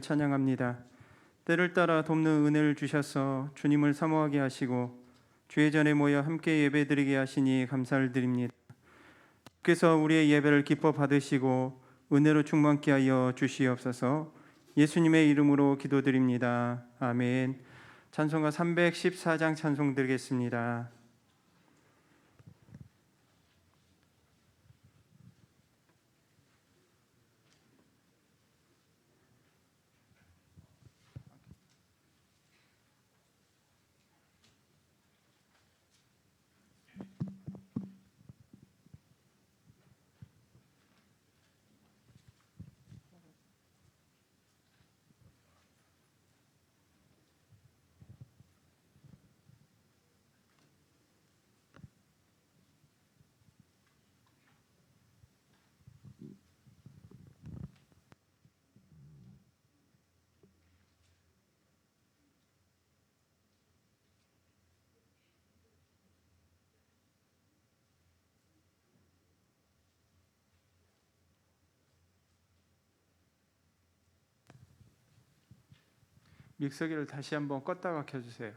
찬양합니다. 때를 따라 돕는 은혜를 주셔서 주님을 사모하게 하시고 주의 전에 모여 함께 예배드리게 하시니 감사를 드립니다. 주께서 우리의 예배를 기뻐 받으시고 은혜로 충만케 하여 주시옵소서. 예수님의 이름으로 기도드립니다. 아멘. 찬송가 314장 찬송 드리겠습니다. 믹서기를 다시 한번 껐다가 켜주세요.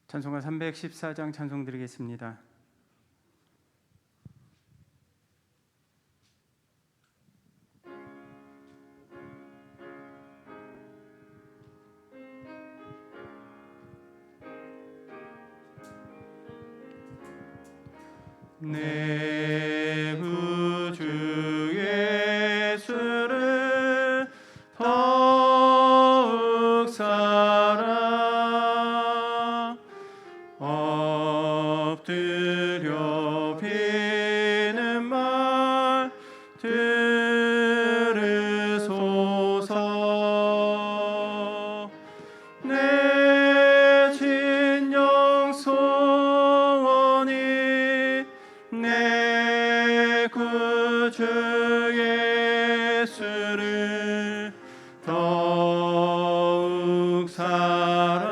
찬송가 314장 찬송 드리겠습니다. 내 구주 예수를 더욱 사랑 엎드려 비는 말 들으소서. 내 진영 소원이 내 구주 예수를 더욱 사랑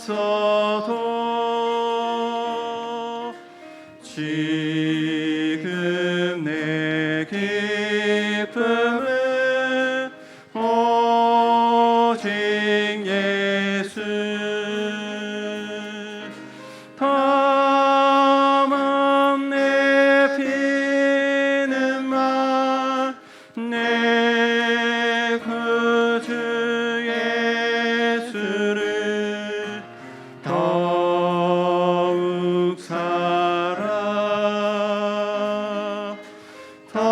없어도 지금 내 기쁨은 오직 예수. 탐험 내 피는 마 내 구주 예수를 더욱 사랑 더욱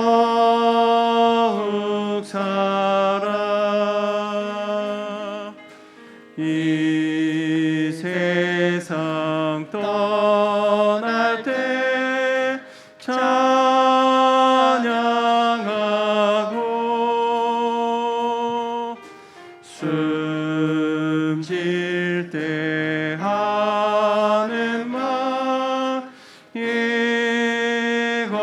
사랑. 이 세상 떠날 때 찬양하고 숨질 때 하는 말 이것일세.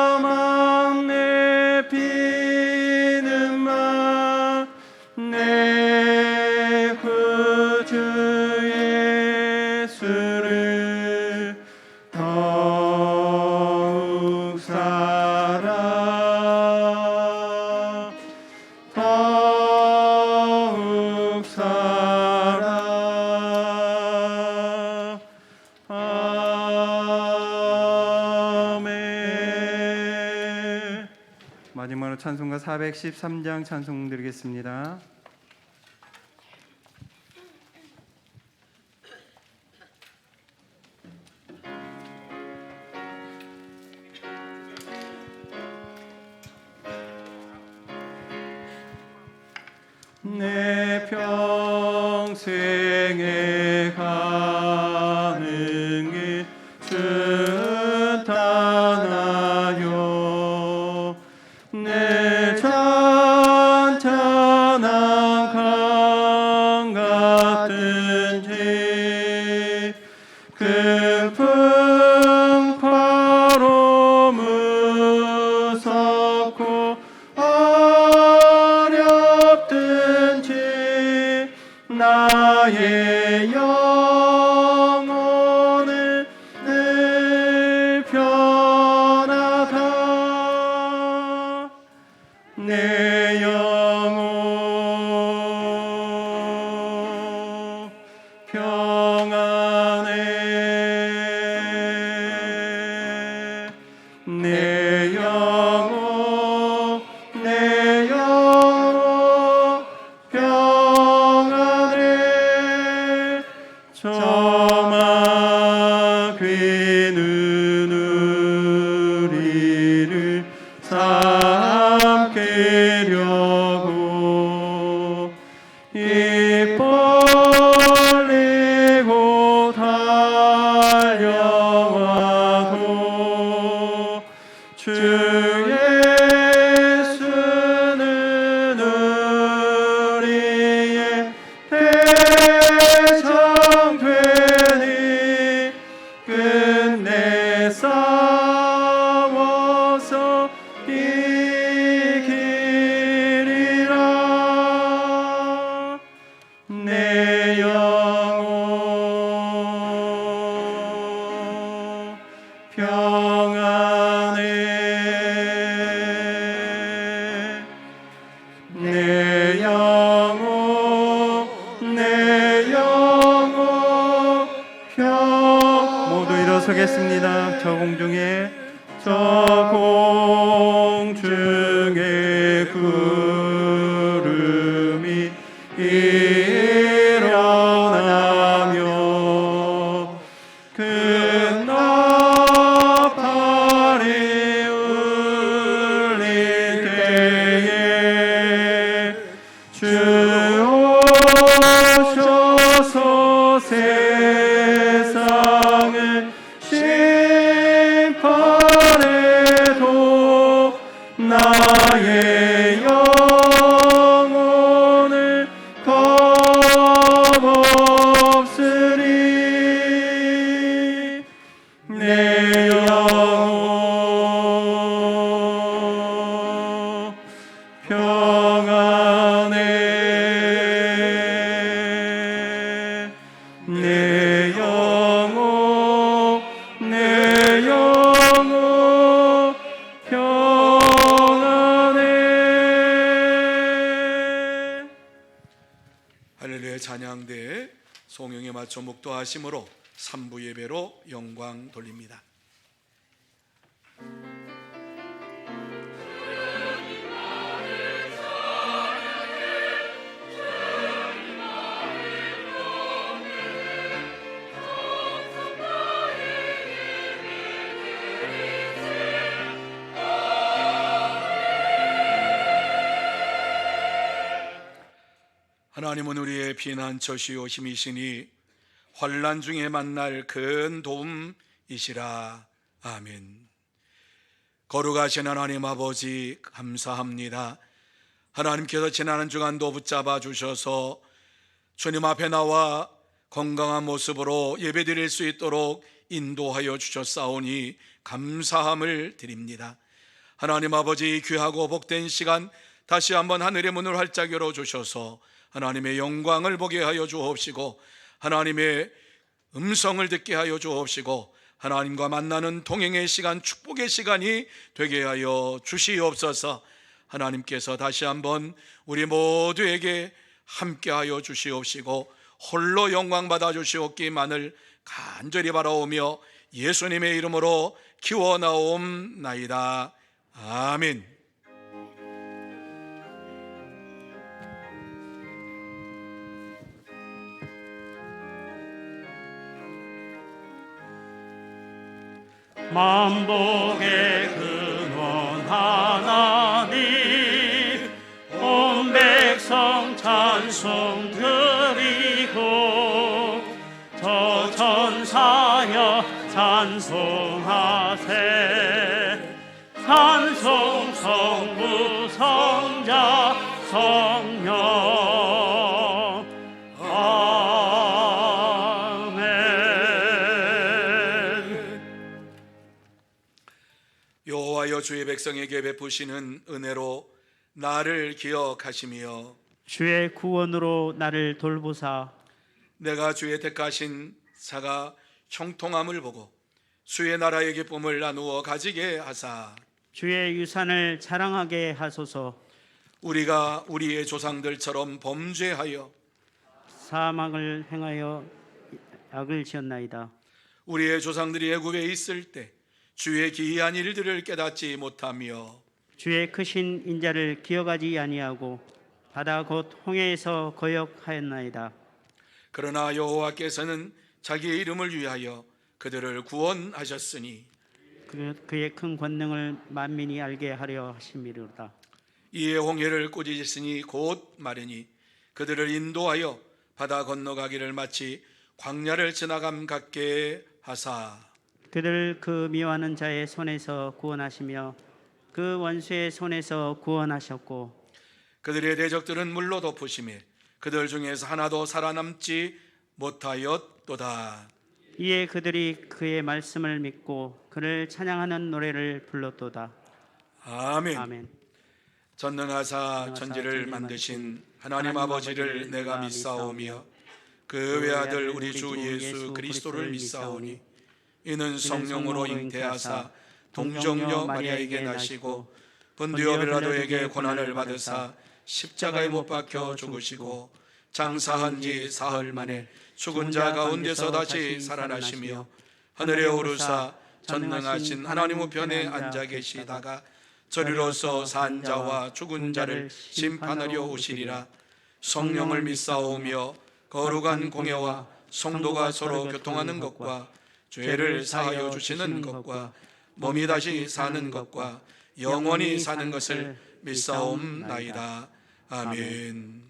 다만 내 피는 마 내 구주 예수를 더욱 사랑 더욱 사랑. 아멘. 마지막으로 찬송가 413장 찬송 드리겠습니다. 내 평생에 가는 길 순탄하여 내 찬찬한 강 같은지 큰 풍파로 무섭고 어렵든지 나의 영혼은 늘 편하다. 내 영혼 평안해. 내 영혼 내 영혼 평안해. 저막히는 우리를 삼키려고 입 벌리고 달려와도 주 예수는 우리의 대장 되니 끝내 싸워서 이기리라. 내 영혼 평안해. 내 영혼 내 영혼 모두 일어서겠습니다. 저 공중에 저 공중에 구름이 일어나며 큰 나팔이 울릴 때에 주 오셔서 세상을 심판해도 나의 영혼을 겁없으리. 내 영혼 평 찬양대 송영에 맞춰 묵도하심으로 3부 예배로 영광 돌립니다. 하나님은 우리의 피난처시요 힘이시니 환난 중에 만날 큰 도움이시라. 아멘. 거룩하신 하나님 아버지 감사합니다. 하나님께서 지난 한 주간도 붙잡아 주셔서 주님 앞에 나와 건강한 모습으로 예배드릴 수 있도록 인도하여 주셨사오니 감사함을 드립니다. 하나님 아버지, 귀하고 복된 시간 다시 한번 하늘의 문을 활짝 열어주셔서 하나님의 영광을 보게 하여 주옵시고, 하나님의 음성을 듣게 하여 주옵시고, 하나님과 만나는 동행의 시간, 축복의 시간이 되게 하여 주시옵소서. 하나님께서 다시 한번 우리 모두에게 함께 하여 주시옵시고 홀로 영광 받아 주시옵기만을 간절히 바라오며 예수님의 이름으로 기원하옵나이다. 아멘. 만복의 근원 하나님, 온 백성 찬송 드리고 저 천사여 찬송하세. 찬송 성부 성자 성령. 여호와여, 주의 백성에게 베푸시는 은혜로 나를 기억하시며 주의 구원으로 나를 돌보사. 내가 주의 택하신 자가 형통함을 보고 주의 나라의 기쁨을 나누어 가지게 하사 주의 유산을 자랑하게 하소서. 우리가 우리의 조상들처럼 범죄하여 사망을 행하여 악을 지었나이다. 우리의 조상들이 애굽에 있을 때 주의 기이한 일들을 깨닫지 못하며 주의 크신 인자를 기억하지 아니하고 바다 곧 홍해에서 거역하였나이다. 그러나 여호와께서는 자기의 이름을 위하여 그들을 구원하셨으니 그의 큰 권능을 만민이 알게 하려 하심이로다. 이에 홍해를 꾸짖으시니 곧 마르니 그들을 인도하여 바다 건너가기를 마치 광야를 지나감 같게 하사 그들을 그 미워하는 자의 손에서 구원하시며 그 원수의 손에서 구원하셨고 그들의 대적들은 물로 덮으시며 그들 중에서 하나도 살아남지 못하였도다. 이에 그들이 그의 말씀을 믿고 그를 찬양하는 노래를 불렀도다. 아멘. 아멘. 전능하사 천지를 만드신 하나님 아버지를 내가 믿사오며 그 외아들 우리 주 예수 그리스도를 믿사오니 이는 성령으로 잉태하사 동정녀 마리아에게 나시고 본디오 빌라도에게 고난을 받으사 십자가에 못 박혀 죽으시고 장사한 지 사흘 만에 죽은 자 가운데서 다시 살아나시며 하늘에 오르사 전능하신 하나님 우편에 앉아 계시다가 저리로서 산 자와 죽은 자를 심판하려 오시리라. 성령을 믿사오며 거룩한 공예와 성도가 서로 교통하는 것과 죄를 사하여 주시는 것과 몸이 다시 사는 것과 영원히 사는 것을 믿사옵나이다. 아멘.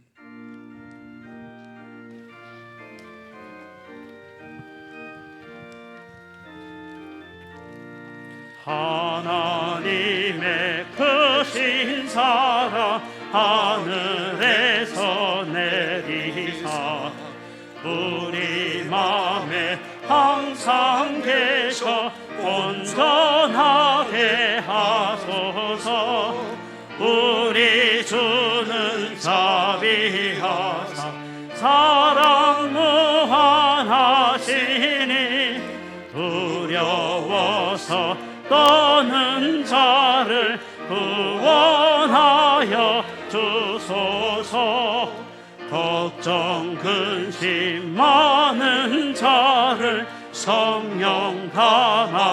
하나님의 크신 사랑 하늘에서 내리사 우리 마음에 항상 계셔 온전하게 하소서. 우리 주는 자비하사 사랑 무한하시니 두려워서 떠는 자를 구원하여 주소서. 걱정 걱정 근심 많은 자를 성령 감화하시며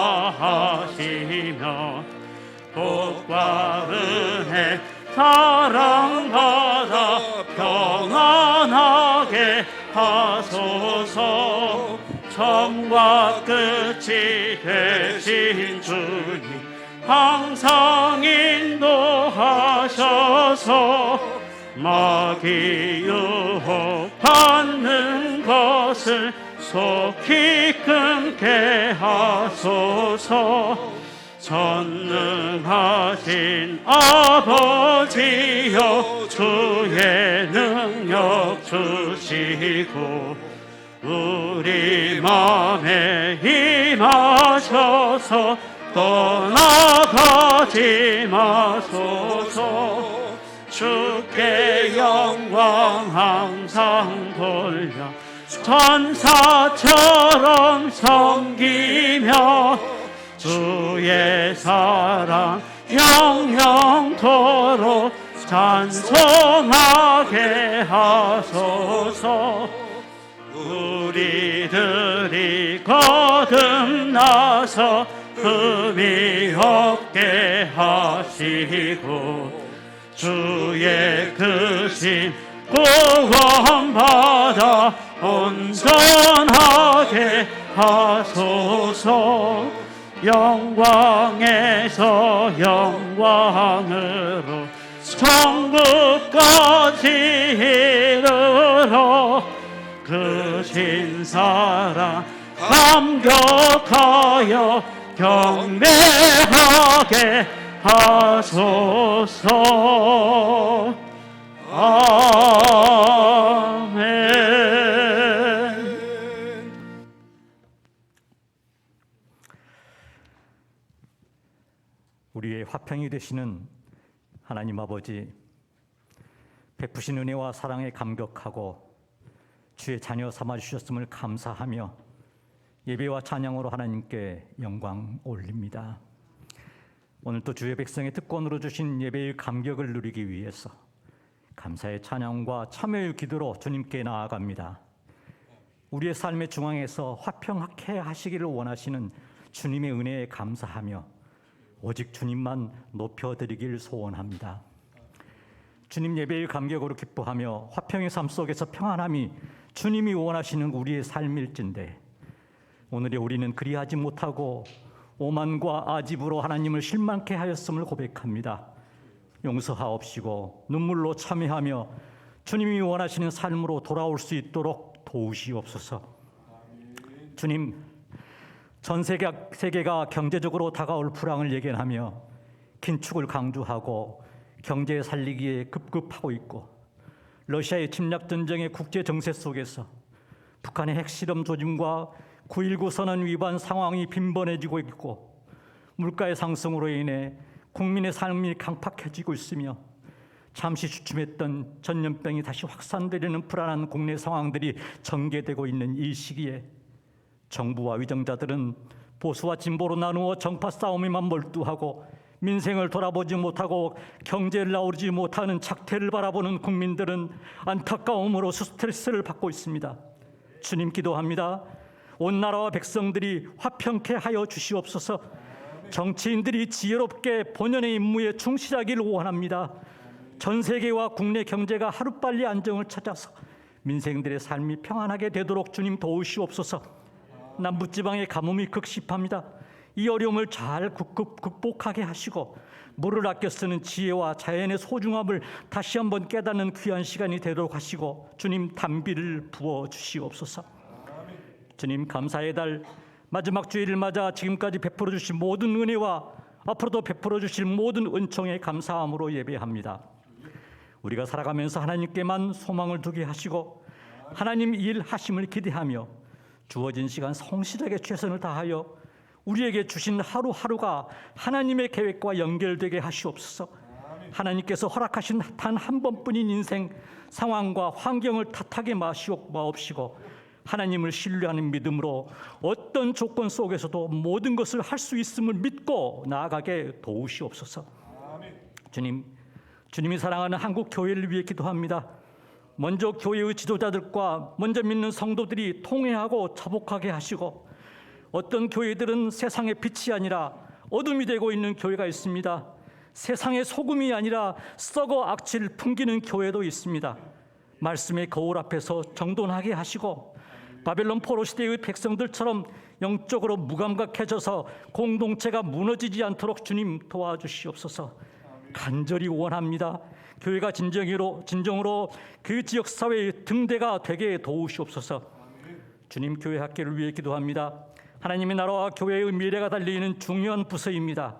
복과 은혜 사랑받아 평안하게 하소서. 처음과 끝이 되신 주님 항상 인도하셔서 마귀 유혹받는 것을 속히 끊게 하소서. 전능하신 아버지여 주의 능력 주시고 우리 마음에 임하셔서 떠나가지 마소서. 주께 영광 항상 돌려 천사처럼 섬기며 주의 사랑 영영토록 찬송하게 하소서. 우리들이 거듭나서 흠이 없게 하시고 주의 크신 구원받아 온전하게 하소서. 영광에서 영광으로 천국까지 이르러 그 신사랑 감격하여 경배하게 하소서. 아멘. 우리의 화평이 되시는 하나님 아버지, 베푸신 은혜와 사랑에 감격하고 주의 자녀 삼아 주셨음을 감사하며 예배와 찬양으로 하나님께 영광 올립니다. 오늘 또 주의 백성의 특권으로 주신 예배의 감격을 누리기 위해서 감사의 찬양과 참여의 기도로 주님께 나아갑니다. 우리의 삶의 중앙에서 화평하게 하시기를 원하시는 주님의 은혜에 감사하며 오직 주님만 높여드리길 소원합니다. 주님 예배의 감격으로 기뻐하며 화평의 삶 속에서 평안함이 주님이 원하시는 우리의 삶일진데 오늘의 우리는 그리하지 못하고 오만과 아집으로 하나님을 실망케 하였음을 고백합니다. 용서하옵시고 눈물로 참회하며 주님이 원하시는 삶으로 돌아올 수 있도록 도우시옵소서. 주님, 전 세계가 경제적으로 다가올 불황을 예견하며 긴축을 강조하고 경제 살리기에 급급하고 있고 러시아의 침략 전쟁의 국제 정세 속에서 북한의 핵실험 조짐과 9.19 선언 위반 상황이 빈번해지고 있고 물가의 상승으로 인해 국민의 삶이 강팍해지고 있으며 잠시 주춤했던 전염병이 다시 확산되려는 불안한 국내 상황들이 전개되고 있는 이 시기에 정부와 위정자들은 보수와 진보로 나누어 정파 싸움에만 몰두하고 민생을 돌아보지 못하고 경제를 아우르지 못하는 착태를 바라보는 국민들은 안타까움으로 스트레스를 받고 있습니다. 주님 기도합니다. 온 나라와 백성들이 화평케 하여 주시옵소서. 정치인들이 지혜롭게 본연의 임무에 충실하기를 원합니다. 전 세계와 국내 경제가 하루빨리 안정을 찾아서 민생들의 삶이 평안하게 되도록 주님 도우시옵소서. 남부지방의 가뭄이 극심합니다. 이 어려움을 잘 극복하게 하시고 물을 아껴 쓰는 지혜와 자연의 소중함을 다시 한번 깨닫는 귀한 시간이 되도록 하시고 주님 단비를 부어 주시옵소서. 주님 감사의 달 마지막 주일을 맞아 지금까지 베풀어 주신 모든 은혜와 앞으로도 베풀어 주실 모든 은총에 감사함으로 예배합니다. 우리가 살아가면서 하나님께만 소망을 두게 하시고 하나님 일하심을 기대하며 주어진 시간 성실하게 최선을 다하여 우리에게 주신 하루하루가 하나님의 계획과 연결되게 하시옵소서. 하나님께서 허락하신 단 한 번뿐인 인생 상황과 환경을 탓하게 마옵시고 하나님을 신뢰하는 믿음으로 어떤 조건 속에서도 모든 것을 할 수 있음을 믿고 나아가게 도우시옵소서. 주님이 사랑하는 한국 교회를 위해 기도합니다. 먼저 교회의 지도자들과 먼저 믿는 성도들이 통회하고 자복하게 하시고, 어떤 교회들은 세상의 빛이 아니라 어둠이 되고 있는 교회가 있습니다. 세상의 소금이 아니라 썩어 악취를 풍기는 교회도 있습니다. 말씀의 거울 앞에서 정돈하게 하시고, 바벨론 포로 시대의 백성들처럼 영적으로 무감각해져서 공동체가 무너지지 않도록 주님 도와주시옵소서. 간절히 원합니다. 교회가 진정으로 그 지역 사회의 등대가 되게 도우시옵소서. 주님, 교회 학계를 위해 기도합니다. 하나님의 나라와 교회의 미래가 달리는 중요한 부서입니다.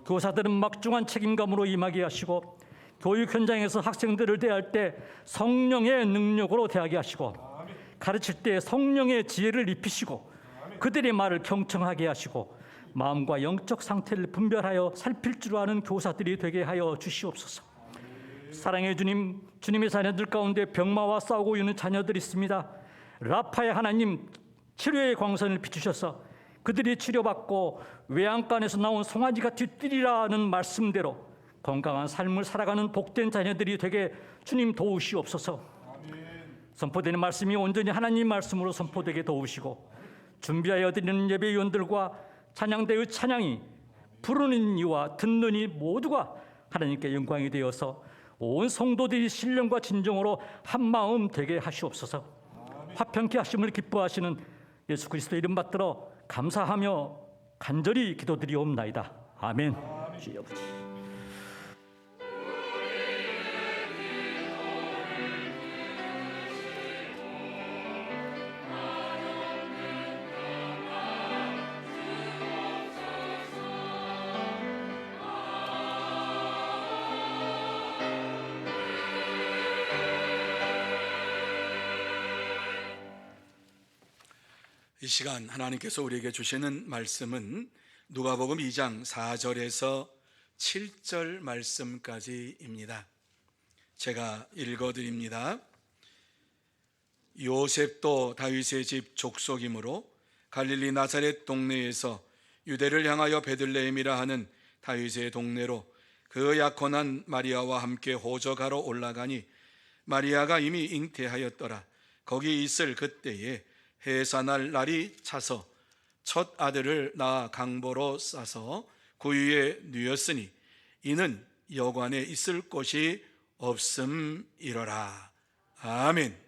교사들은 막중한 책임감으로 임하게 하시고, 교육 현장에서 학생들을 대할 때 성령의 능력으로 대하게 하시고, 가르칠 때 성령의 지혜를 입히시고, 그들의 말을 경청하게 하시고, 마음과 영적 상태를 분별하여 살필 줄 아는 교사들이 되게 하여 주시옵소서. 사랑의 주님, 주님의 자녀들 가운데 병마와 싸우고 있는 자녀들이 있습니다. 라파의 하나님, 치료의 광선을 비추셔서 그들이 치료받고 외양간에서 나온 송아지같이 뛰리라는 말씀대로 건강한 삶을 살아가는 복된 자녀들이 되게 주님 도우시옵소서. 선포되는 말씀이 온전히 하나님 말씀으로 선포되게 도우시고, 준비하여 드리는 예배위원들과 찬양대의 찬양이 부르는 이와 듣는 이 모두가 하나님께 영광이 되어서 온 성도들이 신령과 진정으로 한마음 되게 하시옵소서. 화평케 하심을 기뻐하시는 예수 그리스도 이름 받들어 감사하며 간절히 기도드리옵나이다. 아멘. 주여 아버지. 이 시간 하나님께서 우리에게 주시는 말씀은 누가복음 2장 4절에서 7절 말씀까지입니다. 제가 읽어드립니다. 요셉도 다윗의 집 족속이므로 갈릴리 나사렛 동네에서 유대를 향하여 베들레헴이라 하는 다윗의 동네로 그 약혼한 마리아와 함께 호적하러 올라가니, 마리아가 이미 잉태하였더라. 거기 있을 그때에 해산할 날이 차서 첫 아들을 낳아 강보로 싸서 구유에 누였으니, 이는 여관에 있을 곳이 없음이러라. 아멘.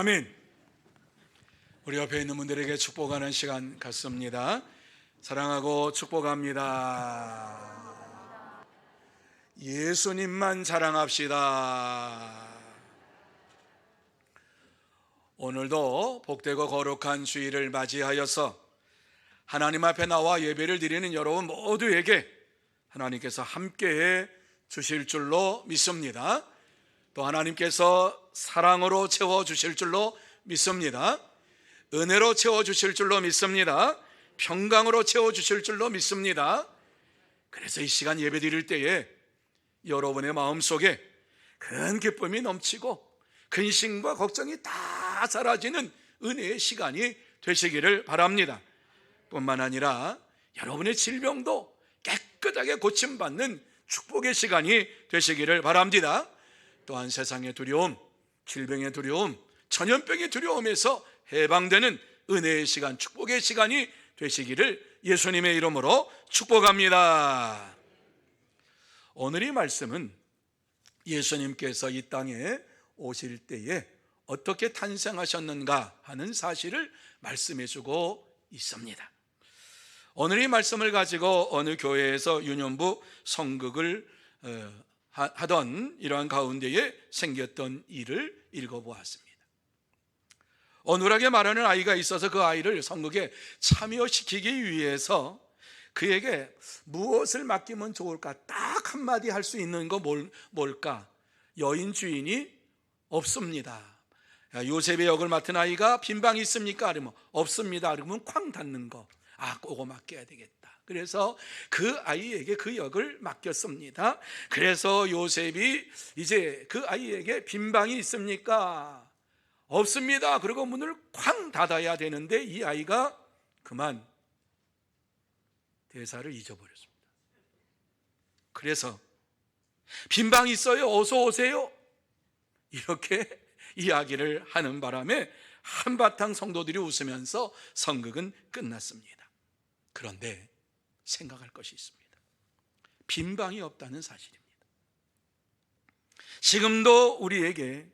아멘. 우리 옆에 있는 분들에게 축복하는 시간 갖습니다. 사랑하고 축복합니다. 예수님만 사랑합시다. 오늘도 복되고 거룩한 주일을 맞이하여서 하나님 앞에 나와 예배를 드리는 여러분 모두에게 하나님께서 함께해 주실 줄로 믿습니다. 또 하나님께서 사랑으로 채워주실 줄로 믿습니다. 은혜로 채워주실 줄로 믿습니다. 평강으로 채워주실 줄로 믿습니다. 그래서 이 시간 예배 드릴 때에 여러분의 마음속에 큰 기쁨이 넘치고 근심과 걱정이 다 사라지는 은혜의 시간이 되시기를 바랍니다. 뿐만 아니라 여러분의 질병도 깨끗하게 고침받는 축복의 시간이 되시기를 바랍니다. 또한 세상의 두려움, 질병의 두려움, 전염병의 두려움에서 해방되는 은혜의 시간, 축복의 시간이 되시기를 예수님의 이름으로 축복합니다. 오늘의 말씀은 예수님께서 이 땅에 오실 때에 어떻게 탄생하셨는가 하는 사실을 말씀해주고 있습니다. 오늘 이 말씀을 가지고 어느 교회에서 유년부 성극을 하던 이러한 가운데에 생겼던 일을 읽어보았습니다. 어눌하게 말하는 아이가 있어서 그 아이를 성극에 참여시키기 위해서 그에게 무엇을 맡기면 좋을까? 딱 한마디 할 수 있는 거 뭘까? 여인 주인이 없습니다. 요셉의 역을 맡은 아이가 빈방이 있습니까? 그러면 없습니다. 그러면 쾅 닫는 거. 그거 맡겨야 되겠다. 그래서 그 아이에게 그 역을 맡겼습니다. 그래서 요셉이 이제 그 아이에게 빈방이 있습니까? 없습니다. 그리고 문을 쾅 닫아야 되는데 이 아이가 그만 대사를 잊어버렸습니다. 그래서 빈방 있어요. 어서 오세요. 이렇게 이야기를 하는 바람에 한바탕 성도들이 웃으면서 성극은 끝났습니다. 그런데 생각할 것이 있습니다. 빈방이 없다는 사실입니다. 지금도 우리에게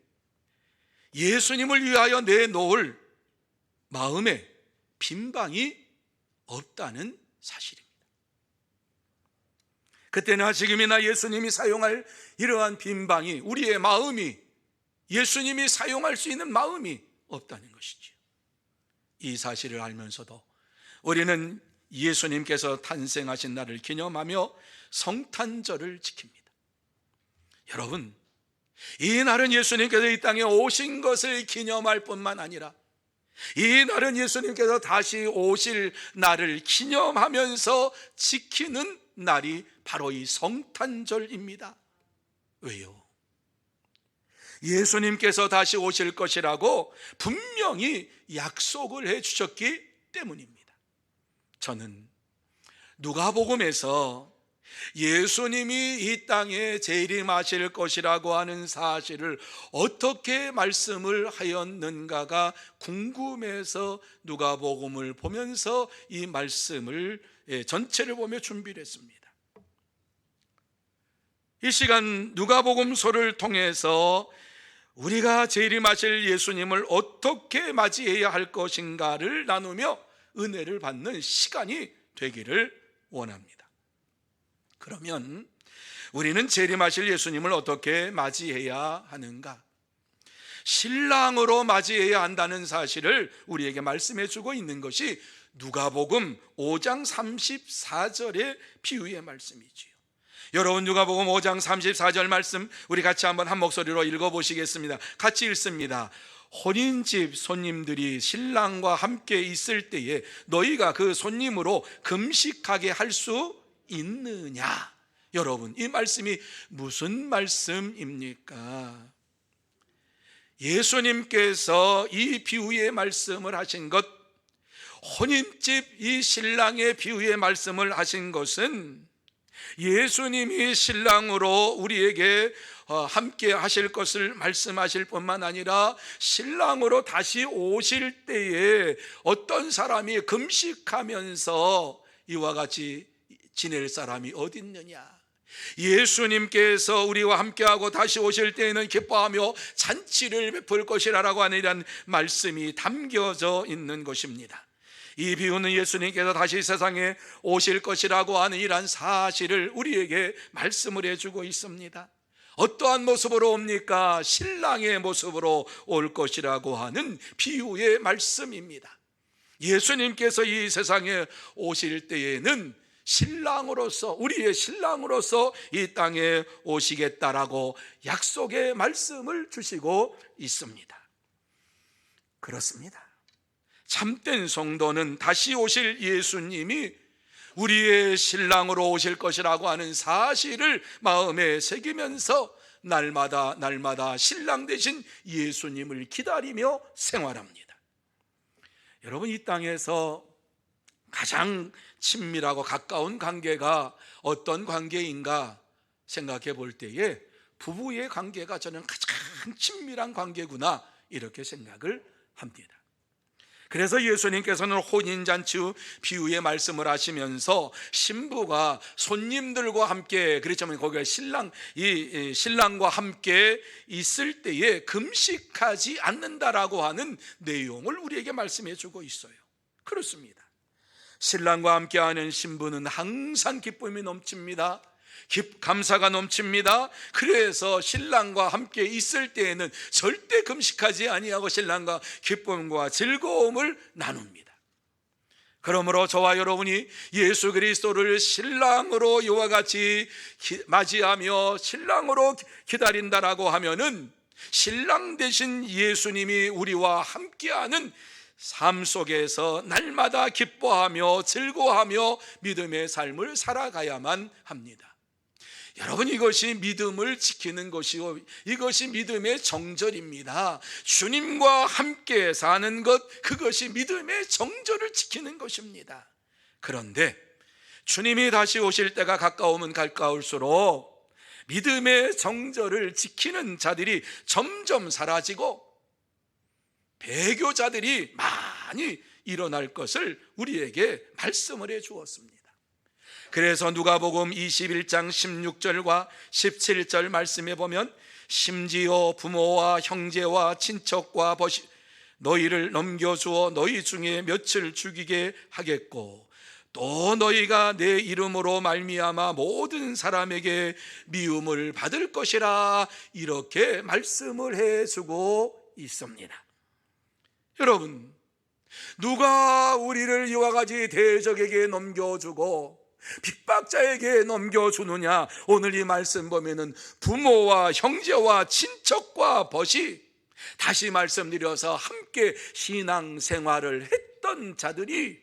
예수님을 위하여 내놓을 마음에 빈방이 없다는 사실입니다. 그때나 지금이나 예수님이 사용할 이러한 빈방이, 우리의 마음이 예수님이 사용할 수 있는 마음이 없다는 것이죠. 이 사실을 알면서도 우리는 예수님께서 탄생하신 날을 기념하며 성탄절을 지킵니다. 여러분, 이 날은 예수님께서 이 땅에 오신 것을 기념할 뿐만 아니라 이 날은 예수님께서 다시 오실 날을 기념하면서 지키는 날이 바로 이 성탄절입니다. 왜요? 예수님께서 다시 오실 것이라고 분명히 약속을 해주셨기 때문입니다. 저는 누가복음에서 예수님이 이 땅에 재림하실 것이라고 하는 사실을 어떻게 말씀을 하였는가가 궁금해서 누가복음을 보면서 이 말씀을 전체를 보며 준비를 했습니다. 이 시간 누가복음서를 통해서 우리가 재림하실 예수님을 어떻게 맞이해야 할 것인가를 나누며 은혜를 받는 시간이 되기를 원합니다. 그러면 우리는 재림하실 예수님을 어떻게 맞이해야 하는가? 신랑으로 맞이해야 한다는 사실을 우리에게 말씀해 주고 있는 것이 누가복음 5장 34절의 비유의 말씀이지요. 여러분, 누가복음 5장 34절 말씀 우리 같이 한번 한 목소리로 읽어보시겠습니다. 같이 읽습니다. 혼인집 손님들이 신랑과 함께 있을 때에 너희가 그 손님으로 금식하게 할 수 있느냐? 여러분, 이 말씀이 무슨 말씀입니까? 예수님께서 이 비유의 말씀을 하신 것, 혼인집 이 신랑의 비유의 말씀을 하신 것은 예수님이 신랑으로 우리에게 함께 하실 것을 말씀하실 뿐만 아니라 신랑으로 다시 오실 때에 어떤 사람이 금식하면서 이와 같이 지낼 사람이 어디 있느냐, 예수님께서 우리와 함께하고 다시 오실 때에는 기뻐하며 잔치를 베풀 것이라고 하는 이런 말씀이 담겨져 있는 것입니다. 이 비유는 예수님께서 다시 세상에 오실 것이라고 하는 이러한 사실을 우리에게 말씀을 해주고 있습니다. 어떠한 모습으로 옵니까? 신랑의 모습으로 올 것이라고 하는 비유의 말씀입니다. 예수님께서 이 세상에 오실 때에는 신랑으로서, 우리의 신랑으로서 이 땅에 오시겠다라고 약속의 말씀을 주시고 있습니다. 그렇습니다. 참된 성도는 다시 오실 예수님이 우리의 신랑으로 오실 것이라고 하는 사실을 마음에 새기면서 날마다 신랑 되신 예수님을 기다리며 생활합니다. 여러분, 이 땅에서 가장 친밀하고 가까운 관계가 어떤 관계인가 생각해 볼 때에 부부의 관계가 저는 가장 친밀한 관계구나 이렇게 생각을 합니다. 그래서 예수님께서는 혼인잔치 비유의 말씀을 하시면서 신부가 손님들과 함께, 그렇지만 거기가 신랑과 함께 있을 때에 금식하지 않는다라고 하는 내용을 우리에게 말씀해 주고 있어요. 그렇습니다. 신랑과 함께하는 신부는 항상 기쁨이 넘칩니다. 감사가 넘칩니다. 그래서 신랑과 함께 있을 때에는 절대 금식하지 아니하고 신랑과 기쁨과 즐거움을 나눕니다. 그러므로 저와 여러분이 예수 그리스도를 신랑으로 이와 같이 맞이하며 신랑으로 기다린다라고 하면은 신랑 되신 예수님이 우리와 함께하는 삶 속에서 날마다 기뻐하며 즐거워하며 믿음의 삶을 살아가야만 합니다. 여러분, 이것이 믿음을 지키는 것이고 이것이 믿음의 정절입니다. 주님과 함께 사는 것, 그것이 믿음의 정절을 지키는 것입니다. 그런데 주님이 다시 오실 때가 가까우면 가까울수록 믿음의 정절을 지키는 자들이 점점 사라지고 배교자들이 많이 일어날 것을 우리에게 말씀을 해 주었습니다. 그래서 누가복음 21장 16절과 17절 말씀에 보면 심지어 부모와 형제와 친척과 벗이 너희를 넘겨주어 너희 중에 몇을 죽이게 하겠고 또 너희가 내 이름으로 말미암아 모든 사람에게 미움을 받을 것이라 이렇게 말씀을 해주고 있습니다. 여러분, 누가 우리를 이와 같이 대적에게 넘겨주고 핍박자에게 넘겨주느냐? 오늘 이 말씀 보면은 부모와 형제와 친척과 벗이, 다시 말씀드려서 함께 신앙생활을 했던 자들이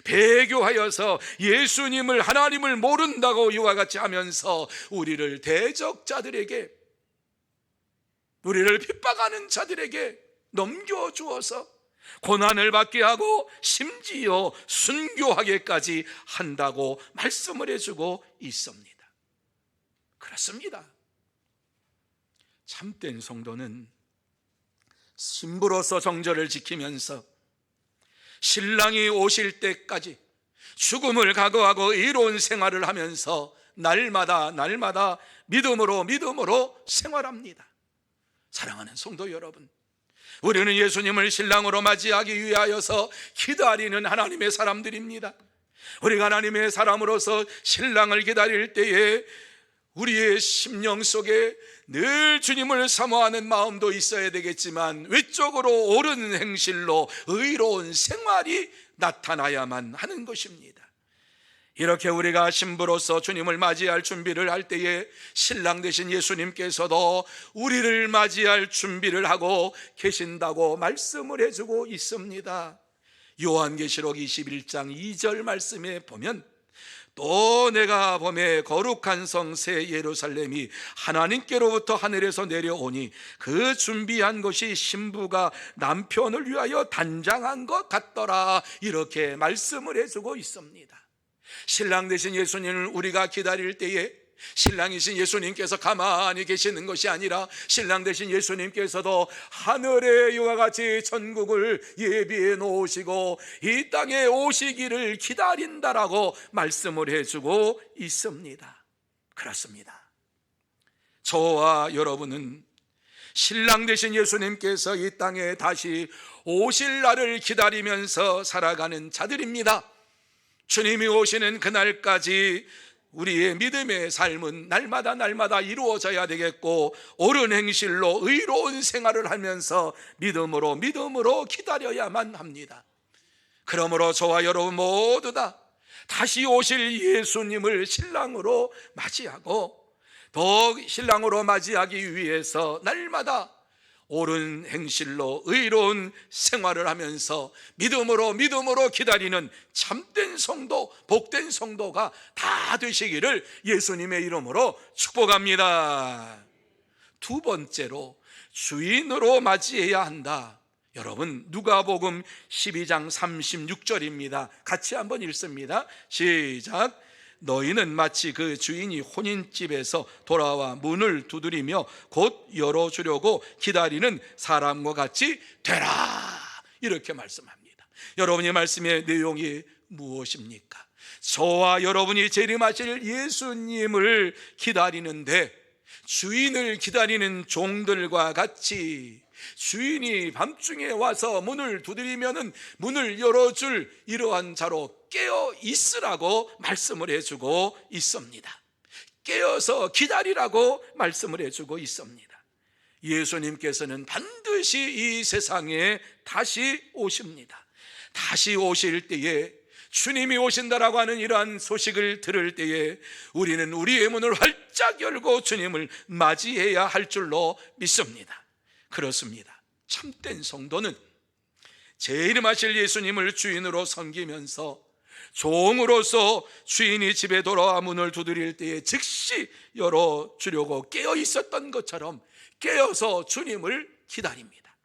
배교하여서 예수님을, 하나님을 모른다고 이와 같이 하면서 우리를 대적자들에게, 우리를 핍박하는 자들에게 넘겨주어서 고난을 받게 하고 심지어 순교하게까지 한다고 말씀을 해주고 있습니다. 그렇습니다. 참된 성도는 신부로서 정절을 지키면서 신랑이 오실 때까지 죽음을 각오하고 의로운 생활을 하면서 날마다 믿음으로 생활합니다. 사랑하는 성도 여러분, 우리는 예수님을 신랑으로 맞이하기 위하여서 기다리는 하나님의 사람들입니다. 우리가 하나님의 사람으로서 신랑을 기다릴 때에 우리의 심령 속에 늘 주님을 사모하는 마음도 있어야 되겠지만 외적으로 옳은 행실로 의로운 생활이 나타나야만 하는 것입니다. 이렇게 우리가 신부로서 주님을 맞이할 준비를 할 때에 신랑 되신 예수님께서도 우리를 맞이할 준비를 하고 계신다고 말씀을 해주고 있습니다. 요한계시록 21장 2절 말씀에 보면 또 내가 보매 거룩한 성 새 예루살렘이 하나님께로부터 하늘에서 내려오니 그 준비한 것이 신부가 남편을 위하여 단장한 것 같더라, 이렇게 말씀을 해주고 있습니다. 신랑 되신 예수님을 우리가 기다릴 때에 신랑이신 예수님께서 가만히 계시는 것이 아니라 신랑 되신 예수님께서도 하늘에 이와 같이 천국을 예비해 놓으시고 이 땅에 오시기를 기다린다라고 말씀을 해주고 있습니다. 그렇습니다. 저와 여러분은 신랑 되신 예수님께서 이 땅에 다시 오실 날을 기다리면서 살아가는 자들입니다. 주님이 오시는 그날까지 우리의 믿음의 삶은 날마다 이루어져야 되겠고, 옳은 행실로 의로운 생활을 하면서 믿음으로 기다려야만 합니다. 그러므로 저와 여러분 모두 다 다시 오실 예수님을 신랑으로 맞이하고, 더 신랑으로 맞이하기 위해서 날마다 옳은 행실로 의로운 생활을 하면서 믿음으로 기다리는 참된 성도, 복된 성도가 다 되시기를 예수님의 이름으로 축복합니다. 두 번째로 주인으로 맞이해야 한다. 여러분, 누가복음 12장 36절입니다. 같이 한번 읽습니다. 시작. 너희는 마치 그 주인이 혼인집에서 돌아와 문을 두드리며 곧 열어주려고 기다리는 사람과 같이 되라. 이렇게 말씀합니다. 여러분의 말씀의 내용이 무엇입니까? 저와 여러분이 재림하실 예수님을 기다리는데, 주인을 기다리는 종들과 같이 주인이 밤중에 와서 문을 두드리면은 문을 열어줄 이러한 자로 깨어 있으라고 말씀을 해주고 있습니다. 깨어서 기다리라고 말씀을 해주고 있습니다. 예수님께서는 반드시 이 세상에 다시 오십니다. 다시 오실 때에, 주님이 오신다라고 하는 이러한 소식을 들을 때에 우리는 우리의 문을 활짝 열고 주님을 맞이해야 할 줄로 믿습니다. 그렇습니다. 참된 성도는 재림하실 예수님을 주인으로 섬기면서 종으로서 주인이 집에 돌아와 문을 두드릴 때에 즉시 열어주려고 깨어 있었던 것처럼 깨어서 주님을 기다립니다.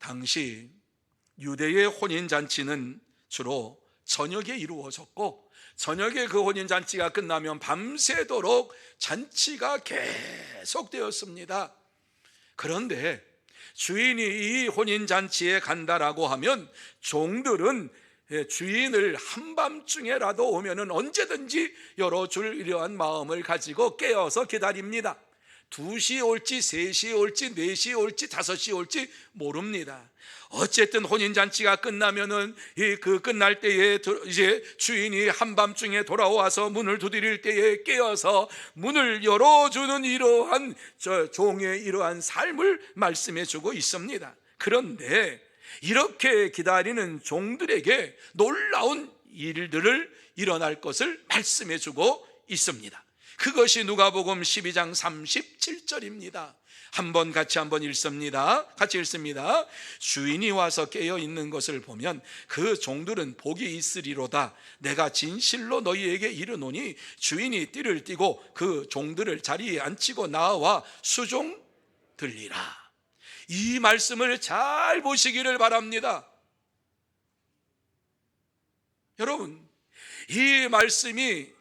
당시 유대의 혼인잔치는 주로 저녁에 이루어졌고, 저녁에 그 혼인잔치가 끝나면 밤새도록 잔치가 계속되었습니다. 그런데 주인이 이 혼인잔치에 간다라고 하면 종들은 주인을 한밤중에라도 오면은 언제든지 열어줄 이러한 마음을 가지고 깨어서 기다립니다. 2시 올지 3시 올지 4시 올지 5시 올지 모릅니다. 어쨌든 혼인잔치가 끝나면은 그 끝날 때에 이제 주인이 한밤중에 돌아와서 문을 두드릴 때에 깨어서 문을 열어주는 이러한 종의 이러한 삶을 말씀해 주고 있습니다. 그런데 이렇게 기다리는 종들에게 놀라운 일들을 일어날 것을 말씀해 주고 있습니다. 그것이 누가복음 12장 37절입니다. 같이 한번 읽습니다. 같이 읽습니다. 주인이 와서 깨어 있는 것을 보면 그 종들은 복이 있으리로다. 내가 진실로 너희에게 이르노니 주인이 띠를 띠고 그 종들을 자리에 앉히고 나와 수종 들리라. 이 말씀을 잘 보시기를 바랍니다. 여러분, 이 말씀이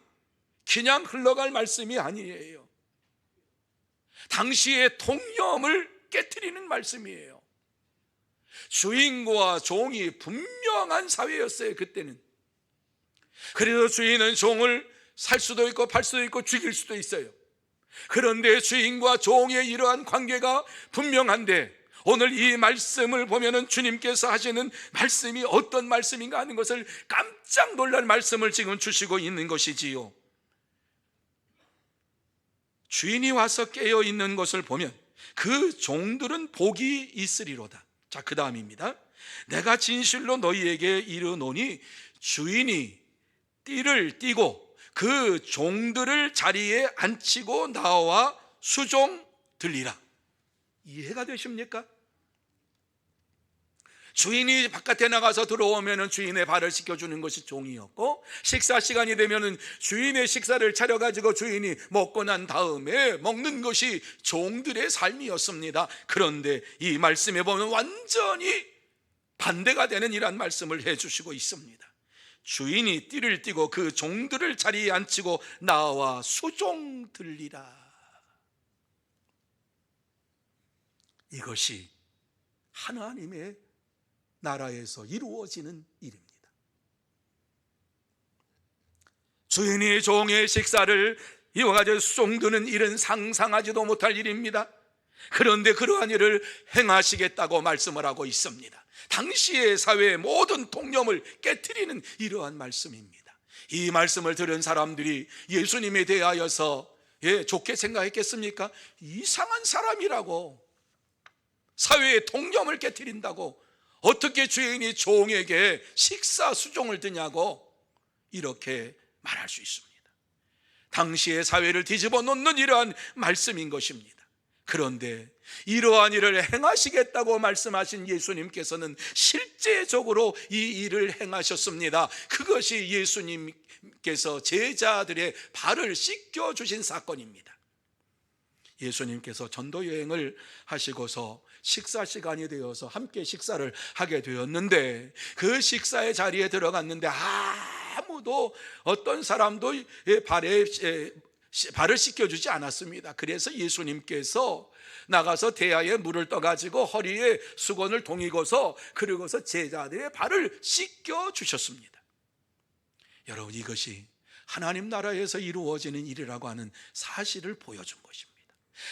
그냥 흘러갈 말씀이 아니에요. 당시의 통념을 깨트리는 말씀이에요. 주인과 종이 분명한 사회였어요, 그때는. 그래서 주인은 종을 살 수도 있고 팔 수도 있고 죽일 수도 있어요. 그런데 주인과 종의 이러한 관계가 분명한데, 오늘 이 말씀을 보면은 주님께서 하시는 말씀이 어떤 말씀인가 하는 것을 깜짝 놀랄 말씀을 지금 주시고 있는 것이지요. 주인이 와서 깨어 있는 것을 보면 그 종들은 복이 있으리로다. 자, 그 다음입니다. 내가 진실로 너희에게 이르노니 주인이 띠를 띠고 그 종들을 자리에 앉히고 나와 수종 들리라. 이해가 되십니까? 주인이 바깥에 나가서 들어오면 주인의 발을 씻겨주는 것이 종이었고, 식사 시간이 되면 주인의 식사를 차려가지고 주인이 먹고 난 다음에 먹는 것이 종들의 삶이었습니다. 그런데 이 말씀에 보면 완전히 반대가 되는 이러한 말씀을 해주시고 있습니다. 주인이 띠를 띠고 그 종들을 자리에 앉히고 나와 수종 들리라. 이것이 하나님의 나라에서 이루어지는 일입니다. 주인이 종의 식사를 이와 같이 수종드는 일은 상상하지도 못할 일입니다. 그런데 그러한 일을 행하시겠다고 말씀을 하고 있습니다. 당시의 사회의 모든 통념을 깨트리는 이러한 말씀입니다. 이 말씀을 들은 사람들이 예수님에 대하여서 좋게 생각했겠습니까? 이상한 사람이라고, 사회의 통념을 깨트린다고, 어떻게 주인이 종에게 식사 수종을 드냐고 이렇게 말할 수 있습니다. 당시의 사회를 뒤집어 놓는 이러한 말씀인 것입니다. 그런데 이러한 일을 행하시겠다고 말씀하신 예수님께서는 실제적으로 이 일을 행하셨습니다. 그것이 예수님께서 제자들의 발을 씻겨주신 사건입니다. 예수님께서 전도 여행을 하시고서 식사 시간이 되어서 함께 식사를 하게 되었는데, 그 식사의 자리에 들어갔는데 아무도, 어떤 사람도 발을 씻겨주지 않았습니다. 그래서 예수님께서 나가서 대야에 물을 떠가지고 허리에 수건을 동이고서, 그리고서 제자들의 발을 씻겨주셨습니다. 여러분, 이것이 하나님 나라에서 이루어지는 일이라고 하는 사실을 보여준 것입니다.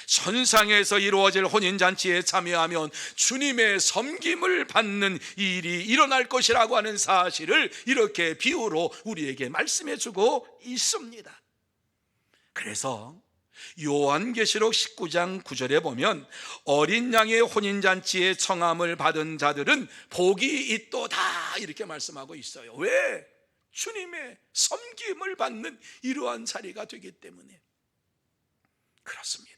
천상에서 이루어질 혼인잔치에 참여하면 주님의 섬김을 받는 일이 일어날 것이라고 하는 사실을 이렇게 비유로 우리에게 말씀해 주고 있습니다. 그래서 요한계시록 19장 9절에 보면 어린 양의 혼인잔치에 청함을 받은 자들은 복이 있도다 이렇게 말씀하고 있어요. 왜? 주님의 섬김을 받는 이러한 자리가 되기 때문에 그렇습니다.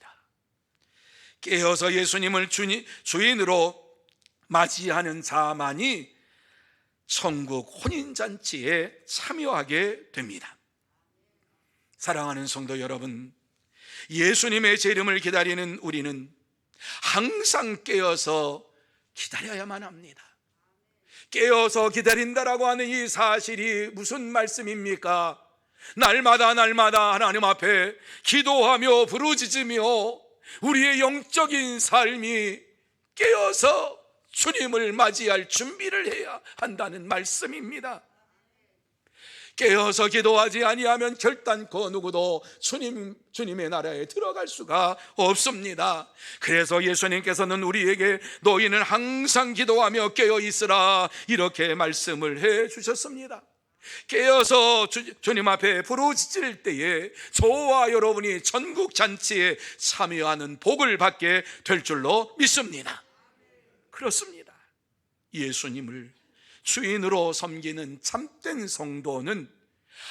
깨어서 예수님을 주인으로 맞이하는 자만이 천국 혼인잔치에 참여하게 됩니다. 사랑하는 성도 여러분, 예수님의 재림을 기다리는 우리는 항상 깨어서 기다려야만 합니다. 깨어서 기다린다라고 하는 이 사실이 무슨 말씀입니까? 날마다 하나님 앞에 기도하며 부르짖으며 우리의 영적인 삶이 깨어서 주님을 맞이할 준비를 해야 한다는 말씀입니다. 깨어서 기도하지 아니하면 결단코 누구도 주님의 나라에 들어갈 수가 없습니다. 그래서 예수님께서는 우리에게 너희는 항상 기도하며 깨어 있으라 이렇게 말씀을 해 주셨습니다. 깨어서 주님 앞에 부르짖을 때에 저와 여러분이 천국 잔치에 참여하는 복을 받게 될 줄로 믿습니다. 그렇습니다. 예수님을 주인으로 섬기는 참된 성도는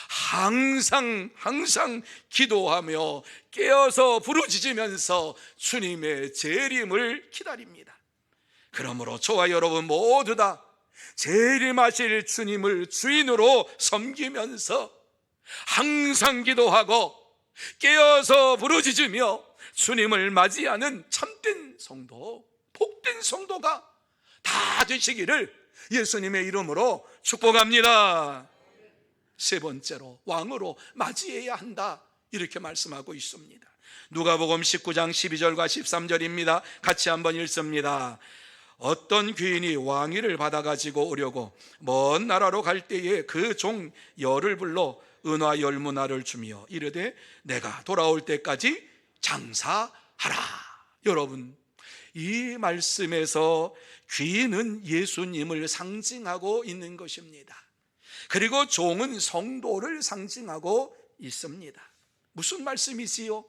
항상 기도하며 깨어서 부르짖으면서 주님의 재림을 기다립니다. 그러므로 저와 여러분 모두 다 재림하실 주님을 주인으로 섬기면서 항상 기도하고 깨어서 부르짖으며 주님을 맞이하는 참된 성도, 복된 성도가 다 되시기를 예수님의 이름으로 축복합니다. 세 번째로 왕으로 맞이해야 한다 이렇게 말씀하고 있습니다. 누가복음 19장 12절과 13절입니다. 같이 한번 읽습니다. 어떤 귀인이 왕위를 받아가지고 오려고 먼 나라로 갈 때에 그 종 열을 불러 은화 열무나를 주며 이르되 내가 돌아올 때까지 장사하라. 여러분, 이 말씀에서 귀인은 예수님을 상징하고 있는 것입니다. 그리고 종은 성도를 상징하고 있습니다. 무슨 말씀이지요?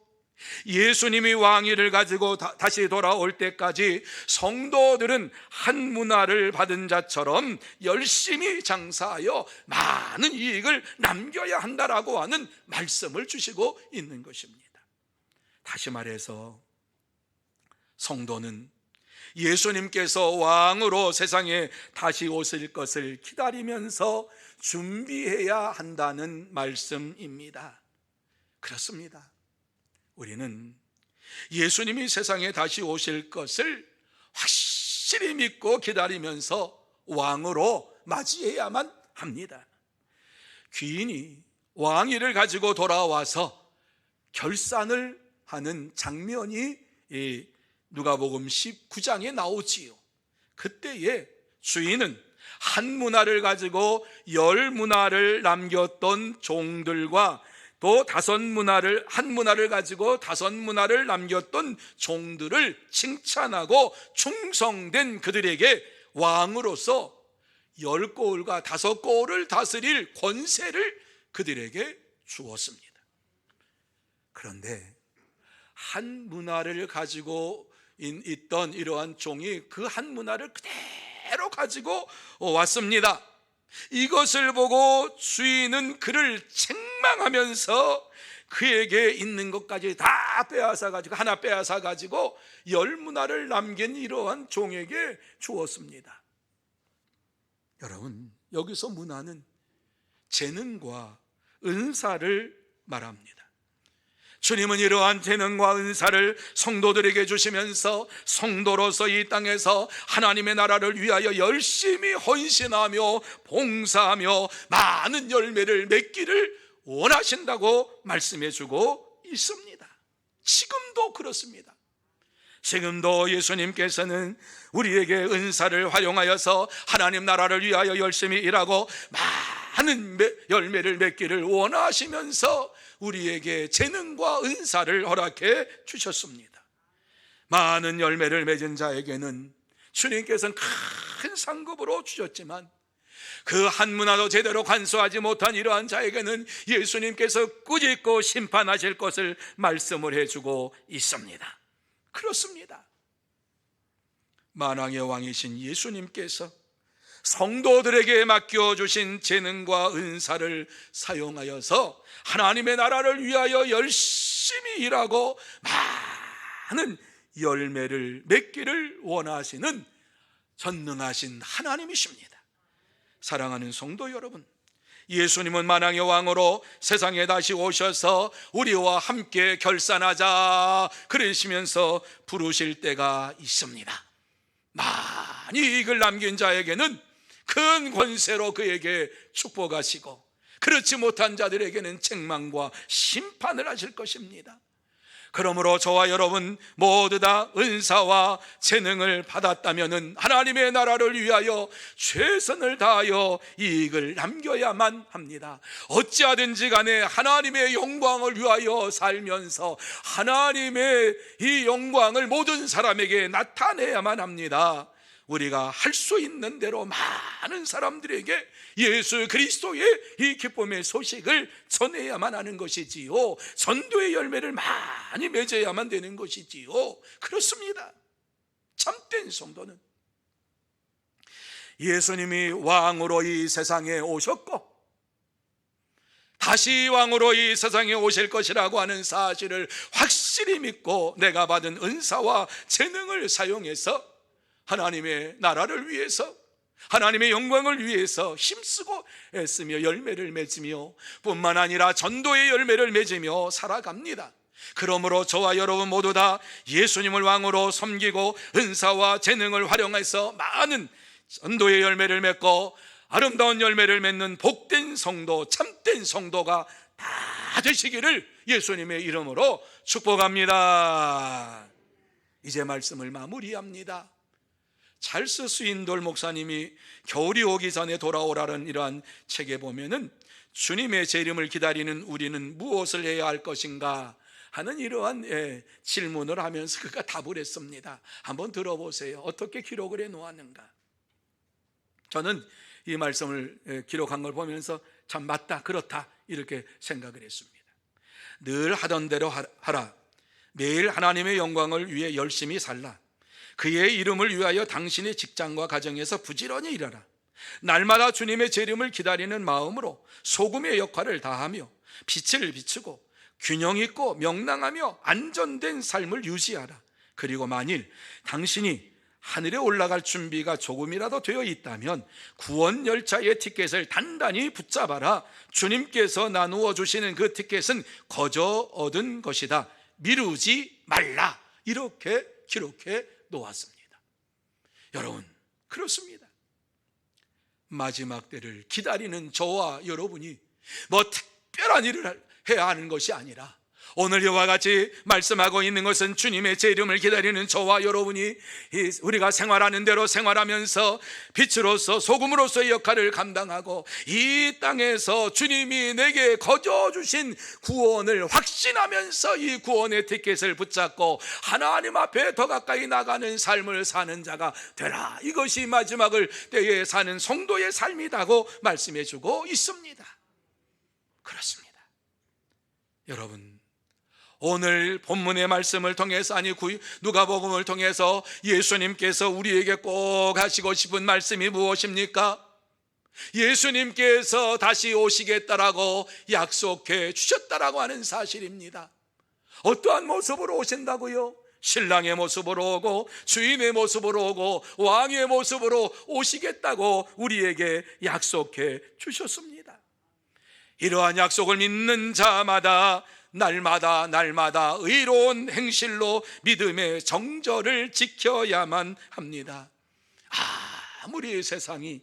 예수님이 왕위를 가지고 다시 돌아올 때까지 성도들은 한 문화를 받은 자처럼 열심히 장사하여 많은 이익을 남겨야 한다라고 하는 말씀을 주시고 있는 것입니다. 다시 말해서 성도는 예수님께서 왕으로 세상에 다시 오실 것을 기다리면서 준비해야 한다는 말씀입니다. 그렇습니다. 우리는 예수님이 세상에 다시 오실 것을 확실히 믿고 기다리면서 왕으로 맞이해야만 합니다. 귀인이 왕위를 가지고 돌아와서 결산을 하는 장면이 누가복음 19장에 나오지요. 그때에 주인은 한 문화를 가지고 10문화를 남겼던 종들과 또 한 문화를 가지고 5문화를 남겼던 종들을 칭찬하고 충성된 그들에게 왕으로서 10고을과 5고을을 다스릴 권세를 그들에게 주었습니다. 그런데 한 문화를 가지고 있던 이러한 종이 그 한 문화를 그대로 가지고 왔습니다. 이것을 보고 주인은 그를 책망하면서 그에게 있는 것까지 다 빼앗아 가지고, 하나 빼앗아 가지고 10문화를 남긴 이러한 종에게 주었습니다. 여러분, 여기서 문화는 재능과 은사를 말합니다. 주님은 이러한 재능과 은사를 성도들에게 주시면서 성도로서 이 땅에서 하나님의 나라를 위하여 열심히 헌신하며 봉사하며 많은 열매를 맺기를 원하신다고 말씀해 주고 있습니다. 지금도 그렇습니다. 지금도 예수님께서는 우리에게 은사를 활용하여서 하나님 나라를 위하여 열심히 일하고 많은 열매를 맺기를 원하시면서 우리에게 재능과 은사를 허락해 주셨습니다. 많은 열매를 맺은 자에게는 주님께서는 큰 상급으로 주셨지만 그 한 문화도 제대로 간수하지 못한 이러한 자에게는 예수님께서 꾸짖고 심판하실 것을 말씀을 해주고 있습니다. 그렇습니다. 만왕의 왕이신 예수님께서 성도들에게 맡겨주신 재능과 은사를 사용하여서 하나님의 나라를 위하여 열심히 일하고 많은 열매를 맺기를 원하시는 전능하신 하나님이십니다. 사랑하는 성도 여러분, 예수님은 만왕의 왕으로 세상에 다시 오셔서 우리와 함께 결산하자 그러시면서 부르실 때가 있습니다. 많이 이익을 남긴 자에게는 큰 권세로 그에게 축복하시고, 그렇지 못한 자들에게는 책망과 심판을 하실 것입니다. 그러므로 저와 여러분 모두 다 은사와 재능을 받았다면 하나님의 나라를 위하여 최선을 다하여 이익을 남겨야만 합니다. 어찌하든지 간에 하나님의 영광을 위하여 살면서 하나님의 이 영광을 모든 사람에게 나타내야만 합니다. 우리가 할 수 있는 대로 많은 사람들에게 예수 그리스도의 이 기쁨의 소식을 전해야만 하는 것이지요. 전도의 열매를 많이 맺어야만 되는 것이지요. 그렇습니다. 참된 성도는 예수님이 왕으로 이 세상에 오셨고 다시 왕으로 이 세상에 오실 것이라고 하는 사실을 확실히 믿고 내가 받은 은사와 재능을 사용해서 하나님의 나라를 위해서, 하나님의 영광을 위해서 힘쓰고 애쓰며 열매를 맺으며 뿐만 아니라 전도의 열매를 맺으며 살아갑니다. 그러므로 저와 여러분 모두 다 예수님을 왕으로 섬기고 은사와 재능을 활용해서 많은 전도의 열매를 맺고 아름다운 열매를 맺는 복된 성도, 참된 성도가 다 되시기를 예수님의 이름으로 축복합니다. 이제 말씀을 마무리합니다. 찰스 스윈돌 목사님이 겨울이 오기 전에 돌아오라는 이러한 책에 보면은 주님의 재림을 기다리는 우리는 무엇을 해야 할 것인가 하는 이러한 질문을 하면서 그가 답을 했습니다. 한번 들어보세요. 어떻게 기록을 해 놓았는가? 저는 이 말씀을 기록한 걸 보면서 참 맞다, 그렇다 이렇게 생각을 했습니다. 늘 하던 대로 하라. 매일 하나님의 영광을 위해 열심히 살라. 그의 이름을 위하여 당신의 직장과 가정에서 부지런히 일하라. 날마다 주님의 재림을 기다리는 마음으로 소금의 역할을 다하며 빛을 비추고 균형 있고 명랑하며 안전된 삶을 유지하라. 그리고 만일 당신이 하늘에 올라갈 준비가 조금이라도 되어 있다면 구원 열차의 티켓을 단단히 붙잡아라. 주님께서 나누어 주시는 그 티켓은 거저 얻은 것이다. 미루지 말라. 이렇게 기록해 놓았습니다. 여러분, 그렇습니다. 마지막 때를 기다리는 저와 여러분이 뭐 특별한 일을 해야 하는 것이 아니라 오늘 이와 같이 말씀하고 있는 것은 주님의 재림을 기다리는 저와 여러분이 우리가 생활하는 대로 생활하면서 빛으로서 소금으로서의 역할을 감당하고 이 땅에서 주님이 내게 거저 주신 구원을 확신하면서 이 구원의 티켓을 붙잡고 하나님 앞에 더 가까이 나가는 삶을 사는 자가 되라. 이것이 마지막을 때에 사는 성도의 삶이라고 말씀해 주고 있습니다. 그렇습니다. 여러분, 오늘 본문의 말씀을 통해서, 아니 누가복음을 통해서 예수님께서 우리에게 꼭 하시고 싶은 말씀이 무엇입니까? 예수님께서 다시 오시겠다라고 약속해 주셨다라고 하는 사실입니다. 어떠한 모습으로 오신다고요? 신랑의 모습으로 오고 주인의 모습으로 오고 왕의 모습으로 오시겠다고 우리에게 약속해 주셨습니다. 이러한 약속을 믿는 자마다 날마다 의로운 행실로 믿음의 정절을 지켜야만 합니다. 아무리 세상이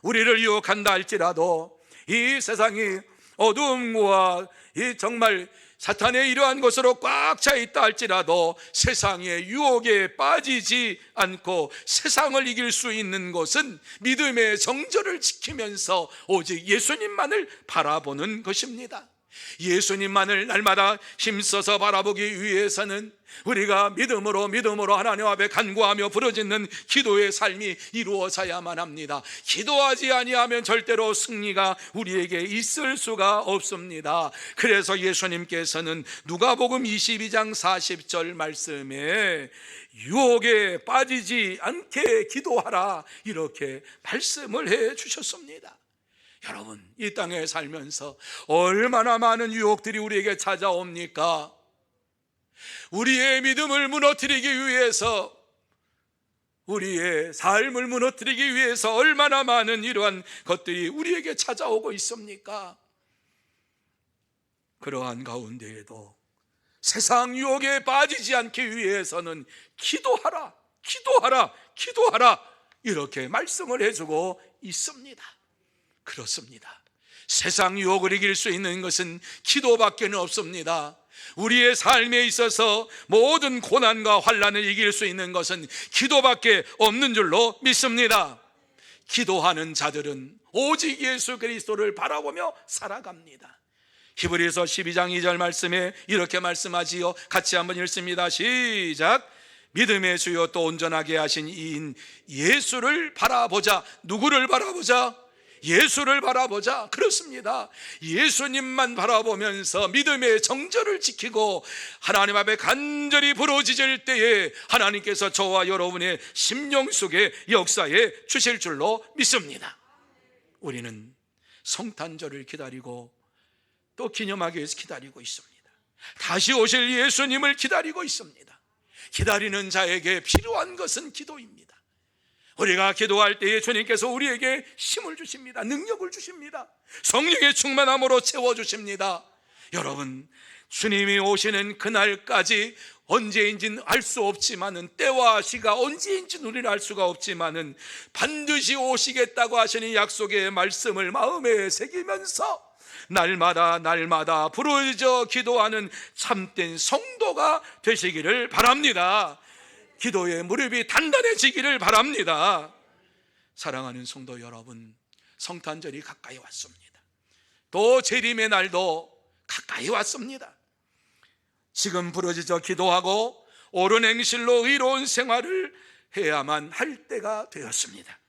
우리를 유혹한다 할지라도, 이 세상이 어둠과 이 정말 사탄의 이러한 것으로 꽉 차 있다 할지라도 세상의 유혹에 빠지지 않고 세상을 이길 수 있는 것은 믿음의 정절을 지키면서 오직 예수님만을 바라보는 것입니다. 예수님만을 날마다 힘써서 바라보기 위해서는 우리가 믿음으로 하나님 앞에 간구하며 부르짖는 기도의 삶이 이루어져야만 합니다. 기도하지 아니하면 절대로 승리가 우리에게 있을 수가 없습니다. 그래서 예수님께서는 누가복음 22장 40절 말씀에 유혹에 빠지지 않게 기도하라, 이렇게 말씀을 해 주셨습니다. 여러분, 이 땅에 살면서 얼마나 많은 유혹들이 우리에게 찾아옵니까? 우리의 믿음을 무너뜨리기 위해서, 우리의 삶을 무너뜨리기 위해서 얼마나 많은 이러한 것들이 우리에게 찾아오고 있습니까? 그러한 가운데에도 세상 유혹에 빠지지 않기 위해서는 기도하라, 이렇게 말씀을 해주고 있습니다. 그렇습니다. 세상 유혹을 이길 수 있는 것은 기도밖에 없습니다. 우리의 삶에 있어서 모든 고난과 환난을 이길 수 있는 것은 기도밖에 없는 줄로 믿습니다. 기도하는 자들은 오직 예수 그리스도를 바라보며 살아갑니다. 히브리서 12장 2절 말씀에 이렇게 말씀하지요. 같이 한번 읽습니다. 시작. 믿음의 주요 또 온전하게 하신 이인 예수를 바라보자. 누구를 바라보자? 예수를 바라보자. 그렇습니다. 예수님만 바라보면서 믿음의 정절을 지키고 하나님 앞에 간절히 부르짖을 때에 하나님께서 저와 여러분의 심령 속에 역사해 주실 줄로 믿습니다. 우리는 성탄절을 기다리고 또 기념하기 위해서 기다리고 있습니다. 다시 오실 예수님을 기다리고 있습니다. 기다리는 자에게 필요한 것은 기도입니다. 우리가 기도할 때에 주님께서 우리에게 힘을 주십니다. 능력을 주십니다. 성령의 충만함으로 채워주십니다. 여러분, 주님이 오시는 그날까지 언제인지는 알 수 없지만은, 때와 시가 언제인지는 우리는 알 수가 없지만은 반드시 오시겠다고 하시는 약속의 말씀을 마음에 새기면서 날마다 부르짖어 기도하는 참된 성도가 되시기를 바랍니다. 기도의 무릎이 단단해지기를 바랍니다. 사랑하는 성도 여러분, 성탄절이 가까이 왔습니다. 또 재림의 날도 가까이 왔습니다. 지금 부르짖어 기도하고 옳은 행실로 의로운 생활을 해야만 할 때가 되었습니다.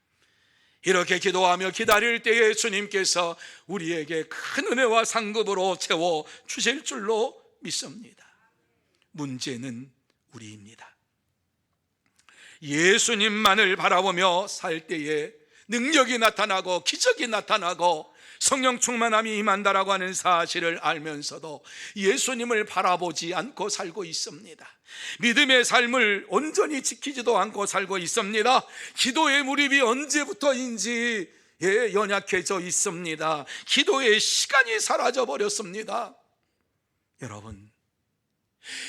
이렇게 기도하며 기다릴 때에 주님께서 우리에게 큰 은혜와 상급으로 채워 주실 줄로 믿습니다. 문제는 우리입니다. 예수님만을 바라보며 살 때에 능력이 나타나고 기적이 나타나고 성령 충만함이 임한다라고 하는 사실을 알면서도 예수님을 바라보지 않고 살고 있습니다. 믿음의 삶을 온전히 지키지도 않고 살고 있습니다. 기도의 무릎이 언제부터인지 연약해져 있습니다. 기도의 시간이 사라져 버렸습니다. 여러분,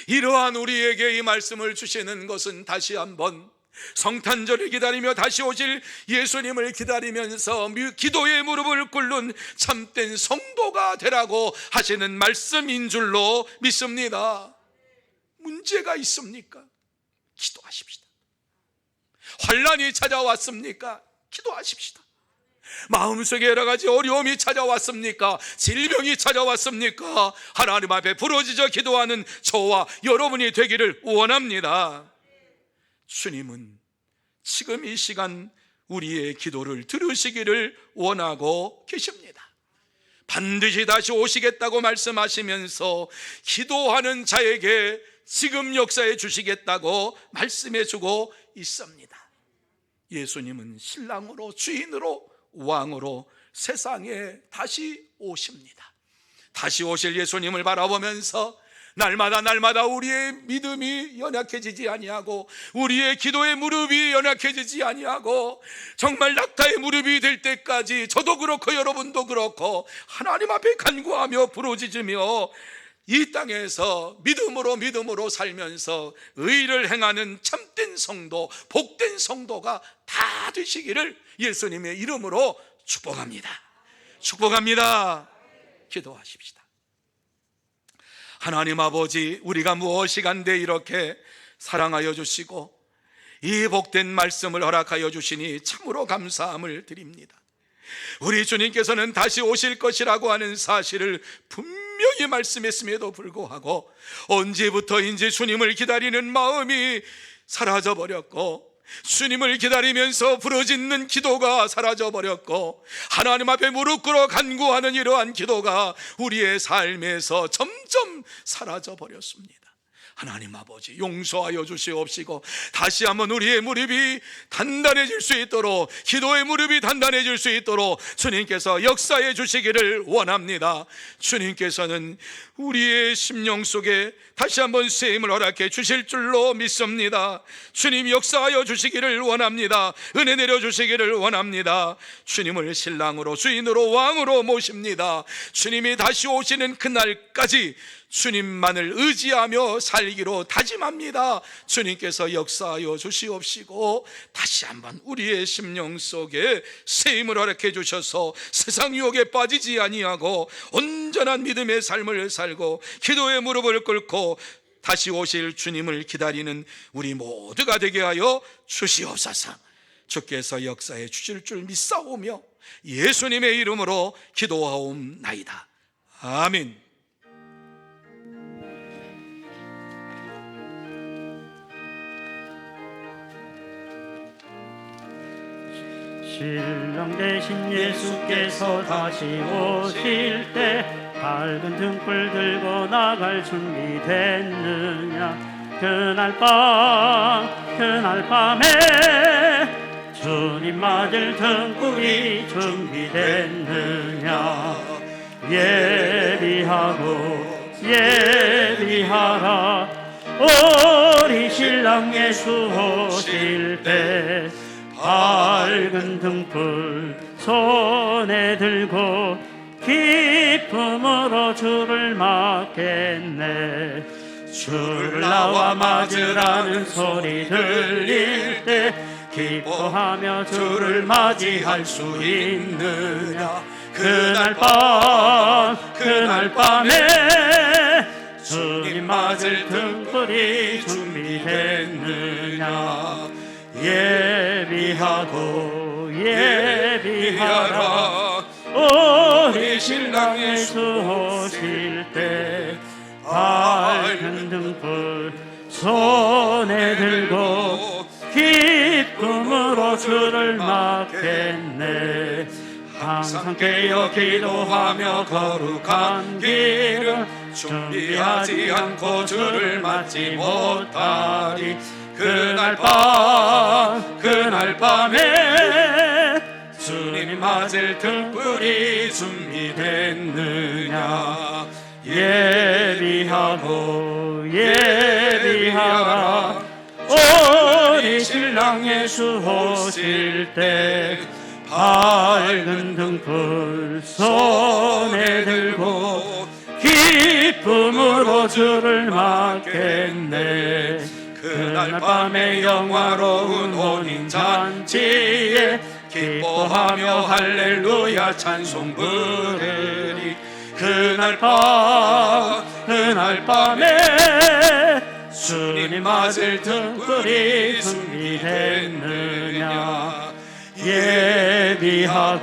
이러한 우리에게 이 말씀을 주시는 것은 다시 한번 성탄절을 기다리며 다시 오실 예수님을 기다리면서 기도의 무릎을 꿇는 참된 성도가 되라고 하시는 말씀인 줄로 믿습니다. 문제가 있습니까? 기도하십시다. 환난이 찾아왔습니까? 기도하십시다. 마음속에 여러 가지 어려움이 찾아왔습니까? 질병이 찾아왔습니까? 하나님 앞에 부르짖어 기도하는 저와 여러분이 되기를 원합니다. 주님은 지금 이 시간 우리의 기도를 들으시기를 원하고 계십니다. 반드시 다시 오시겠다고 말씀하시면서 기도하는 자에게 지금 역사해 주시겠다고 말씀해 주고 있습니다. 예수님은 신랑으로, 주인으로, 왕으로 세상에 다시 오십니다. 다시 오실 예수님을 바라보면서 날마다 우리의 믿음이 연약해지지 아니하고 우리의 기도의 무릎이 연약해지지 아니하고 정말 낙타의 무릎이 될 때까지 저도 그렇고 여러분도 그렇고 하나님 앞에 간구하며 부르짖으며 이 땅에서 믿음으로 살면서 의를 행하는 참된 성도, 복된 성도가 다 되시기를 예수님의 이름으로 축복합니다. 축복합니다. 기도하십시다. 하나님 아버지, 우리가 무엇이 간데 이렇게 사랑하여 주시고 이 복된 말씀을 허락하여 주시니 참으로 감사함을 드립니다. 우리 주님께서는 다시 오실 것이라고 하는 사실을 분명히 말씀했음에도 불구하고 언제부터인지 주님을 기다리는 마음이 사라져버렸고 주님을 기다리면서 부르짖는 기도가 사라져버렸고 하나님 앞에 무릎 꿇어 간구하는 이러한 기도가 우리의 삶에서 점점 사라져버렸습니다. 하나님 아버지, 용서하여 주시옵시고 다시 한번 우리의 무릎이 단단해질 수 있도록, 기도의 무릎이 단단해질 수 있도록 주님께서 역사해 주시기를 원합니다. 주님께서는 우리의 심령 속에 다시 한번 새 힘을 허락해 주실 줄로 믿습니다. 주님 역사하여 주시기를 원합니다. 은혜 내려 주시기를 원합니다. 주님을 신랑으로, 주인으로, 왕으로 모십니다. 주님이 다시 오시는 그날까지 주님만을 의지하며 살기로 다짐합니다. 주님께서 역사하여 주시옵시고 다시 한번 우리의 심령 속에 새 힘을 허락해 주셔서 세상 유혹에 빠지지 아니하고 온전한 믿음의 삶을 살고 기도의 무릎을 꿇고 다시 오실 주님을 기다리는 우리 모두가 되게 하여 주시옵소서. 주께서 역사해 주실 줄 믿사오며 예수님의 이름으로 기도하옵나이다. 아멘. 신랑 대신 예수께서 다시 오실 때 밝은 등불 들고 나갈 준비 됐느냐. 그날 밤에 주님 맞을 등불이 준비됐느냐. 예비하라. 우리 신랑 예수 오실 때 밝은 등불 손에 들고 기쁨으로 주를 맞겠네. 주를 나와 맞으라는 소리 들릴 때 기뻐하며 주를 맞이할 수 있느냐. 그날 밤에 주님 맞을 등불이 준비됐느냐. 예비하라. 우리 신랑 예수 오실 때 밝은 등불 손에 들고 기쁨으로 주를 맞겠네. 항상 깨어 기도하며 거룩한 길을 준비하지 않고 주를 맞지 못하리. 그날 밤에 주님 맞을 등불이 준비됐느냐. 예비하라. 우리 신랑 예수 오실 때 밝은 등불 손에 들고 기쁨으로 주를 맞겠네. 그날 밤에 영화로운 혼인잔치에 기뻐하며 할렐루야 찬송 부르리. 그날 밤에 주님 맞을 등불이 준비됐느냐. 예비하라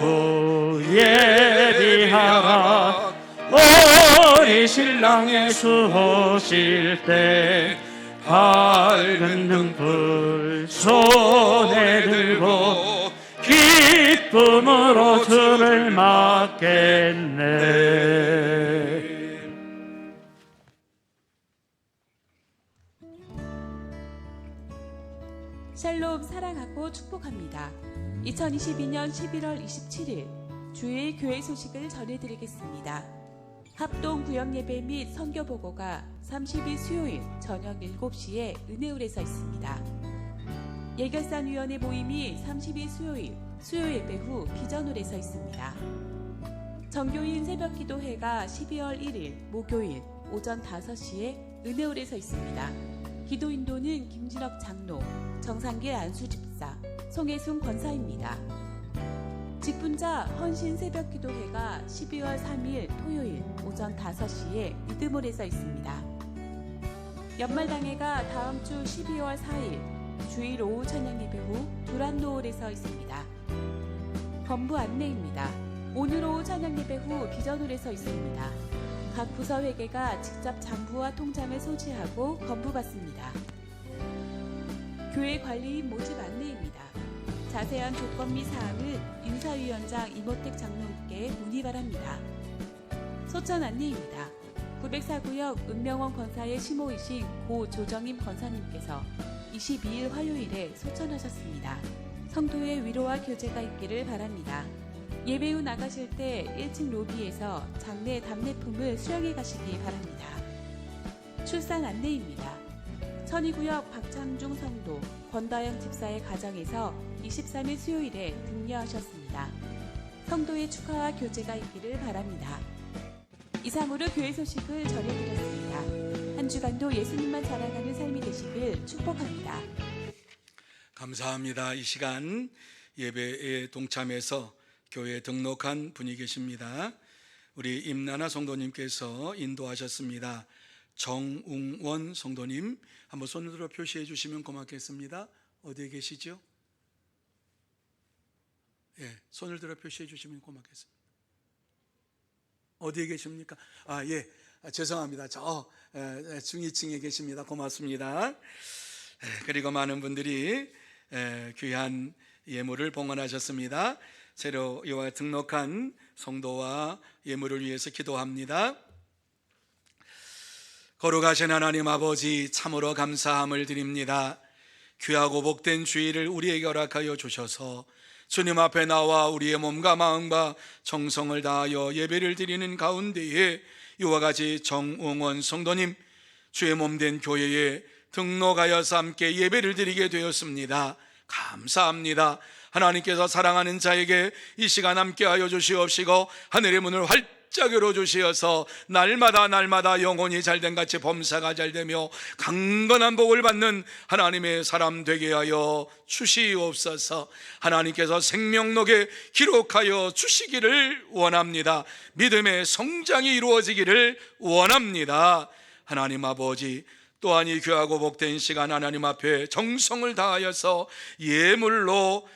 우리 신랑 예수 오실 때 밝은 등불 손에 들고 기쁨으로 주를 맞겠네. 샬롬 사랑하고 축복합니다. 2022년 11월 27일 주일 교회 소식을 전해드리겠습니다. 합동 구역예배 및 선교보고가 30일 수요일 저녁 7시에 은혜울에서 있습니다. 예결산위원회 모임이 30일 수요예배 후 비전홀에서 있습니다. 정교인 새벽기도회가 12월 1일 목요일 오전 5시에 은혜홀에서 있습니다. 기도인도는 김진혁 장로, 정상길 안수집사, 송혜순 권사입니다. 직분자 헌신 새벽기도회가 12월 3일 토요일 오전 5시에 믿음홀에서 있습니다. 연말당회가 다음 주 12월 4일 주일 오후 찬양예배 후 두란노홀에서 있습니다. 건부 안내입니다. 오늘 오후 찬양예배 후 비전홀에서 있습니다. 각 부서회계가 직접 장부와 통장을 소지하고 건부받습니다. 교회 관리인 모집 안내입니다. 자세한 조건 및 사항은 인사위원장 이모택 장로님께 문의 바랍니다. 소천 안내입니다. 904구역 은명원 권사의 시모이신 고 조정임 권사님께서 22일 화요일에 소천하셨습니다. 성도의 위로와 교제가 있기를 바랍니다. 예배 후 나가실 때 1층 로비에서 장례 답례품을 수령해 가시기 바랍니다. 출산 안내입니다. 천이구역 박창중 성도 권다영 집사의 가정에서 23일 수요일에 등려하셨습니다. 성도의 축하와 교제가 있기를 바랍니다. 이상으로 교회 소식을 전해드렸습니다. 한 주간도 예수님만 자랑하는 삶이 되시길 축복합니다. 감사합니다. 이 시간 예배에 동참해서 교회에 등록한 분이 계십니다. 우리 임나나 성도님께서 인도하셨습니다. 정웅원 성도님 한번 손을 들어 표시해 주시면 고맙겠습니다. 어디에 계시죠? 예, 손을 들어 표시해 주시면 고맙겠습니다. 어디에 계십니까? 예, 죄송합니다. 저 중위층에 계십니다. 고맙습니다. 그리고 많은 분들이 귀한 예물을 봉헌하셨습니다. 새로 이와 등록한 성도와 예물을 위해서 기도합니다. 거룩하신 하나님 아버지, 참으로 감사함을 드립니다. 귀하고 복된 주일을 우리에게 허락하여 주셔서 주님 앞에 나와 우리의 몸과 마음과 정성을 다하여 예배를 드리는 가운데에 이와 같이 정웅원 성도님 주의 몸된 교회에 등록하여서 함께 예배를 드리게 되었습니다. 감사합니다. 하나님께서 사랑하는 자에게 이 시간 함께하여 주시옵시고 하늘의 문을 활짝 열어주시어서 날마다 영혼이 잘된 같이 범사가 잘되며 강건한 복을 받는 하나님의 사람 되게 하여 주시옵소서. 하나님께서 생명록에 기록하여 주시기를 원합니다. 믿음의 성장이 이루어지기를 원합니다. 하나님 아버지, 또한 이 귀하고 복된 시간 하나님 앞에 정성을 다하여서 예물로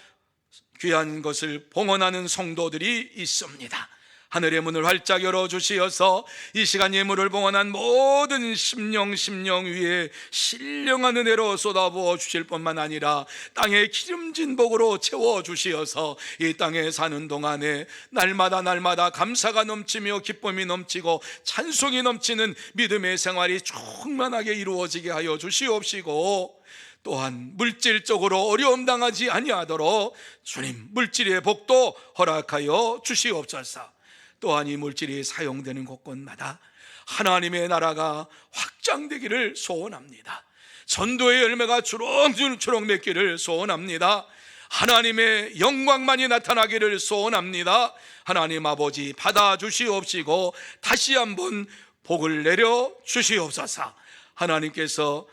귀한 것을 봉헌하는 성도들이 있습니다. 하늘의 문을 활짝 열어주시어서 이 시간 예물을 봉헌한 모든 심령 위에 신령한 은혜로 쏟아부어 주실 뿐만 아니라 땅에 기름진 복으로 채워주시어서 이 땅에 사는 동안에 날마다 감사가 넘치며 기쁨이 넘치고 찬송이 넘치는 믿음의 생활이 충만하게 이루어지게 하여 주시옵시고, 또한 물질적으로 어려움 당하지 아니하도록 주님 물질의 복도 허락하여 주시옵소서. 또한 이 물질이 사용되는 곳곳마다 하나님의 나라가 확장되기를 소원합니다. 전도의 열매가 주렁주렁 맺기를 소원합니다. 하나님의 영광만이 나타나기를 소원합니다. 하나님 아버지, 받아주시옵시고 다시 한번 복을 내려 주시옵소서. 하나님께서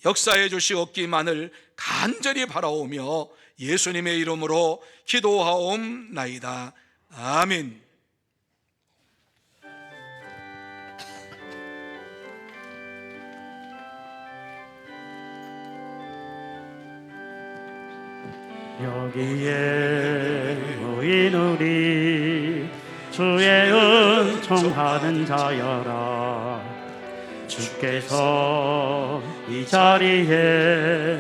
역사해 주시옵기만을 간절히 바라오며 예수님의 이름으로 기도하옵나이다. 아멘. 여기에 모인 우리 주의 은총 받은 자여라. 주께서 이 자리에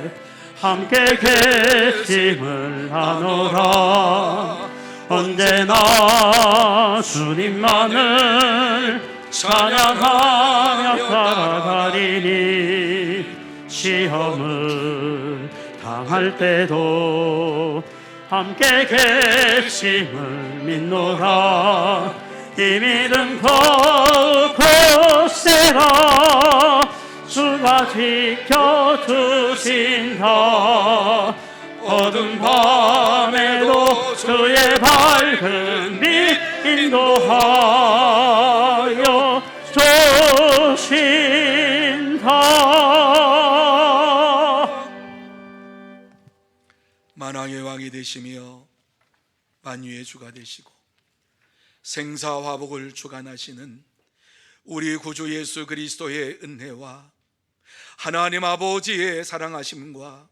함께 계심을 하노라. 언제나 주님만을 찬양하며 살아가리니 시험을 당할 때도 함께 계심을 믿노라. 이 믿음 거룩하세라. 주가 지켜주신다. 어두운 밤에도 주의 밝은 빛 인도하여 주신다. 만왕의 왕이 되시며 만유의 주가 되시고 생사화복을 주관하시는 우리 구주 예수 그리스도의 은혜와 하나님 아버지의 사랑하심과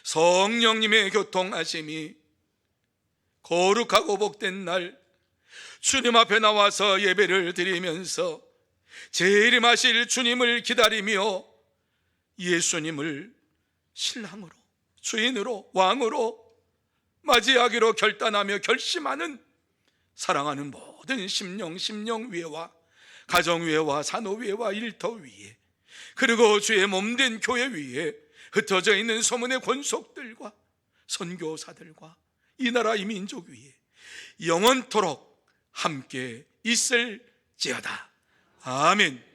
성령님의 교통하심이 거룩하고 복된 날 주님 앞에 나와서 예배를 드리면서 재림하실 주님을 기다리며 예수님을 신랑으로, 주인으로, 왕으로 맞이하기로 결단하며 결심하는 사랑하는 모든 심령위에와 가정위에와 산업위에와 일터위에 그리고 주의 몸된 교회 위에 흩어져 있는 소문의 권속들과 선교사들과 이 나라 이 민족 위에 영원토록 함께 있을지어다. 아멘.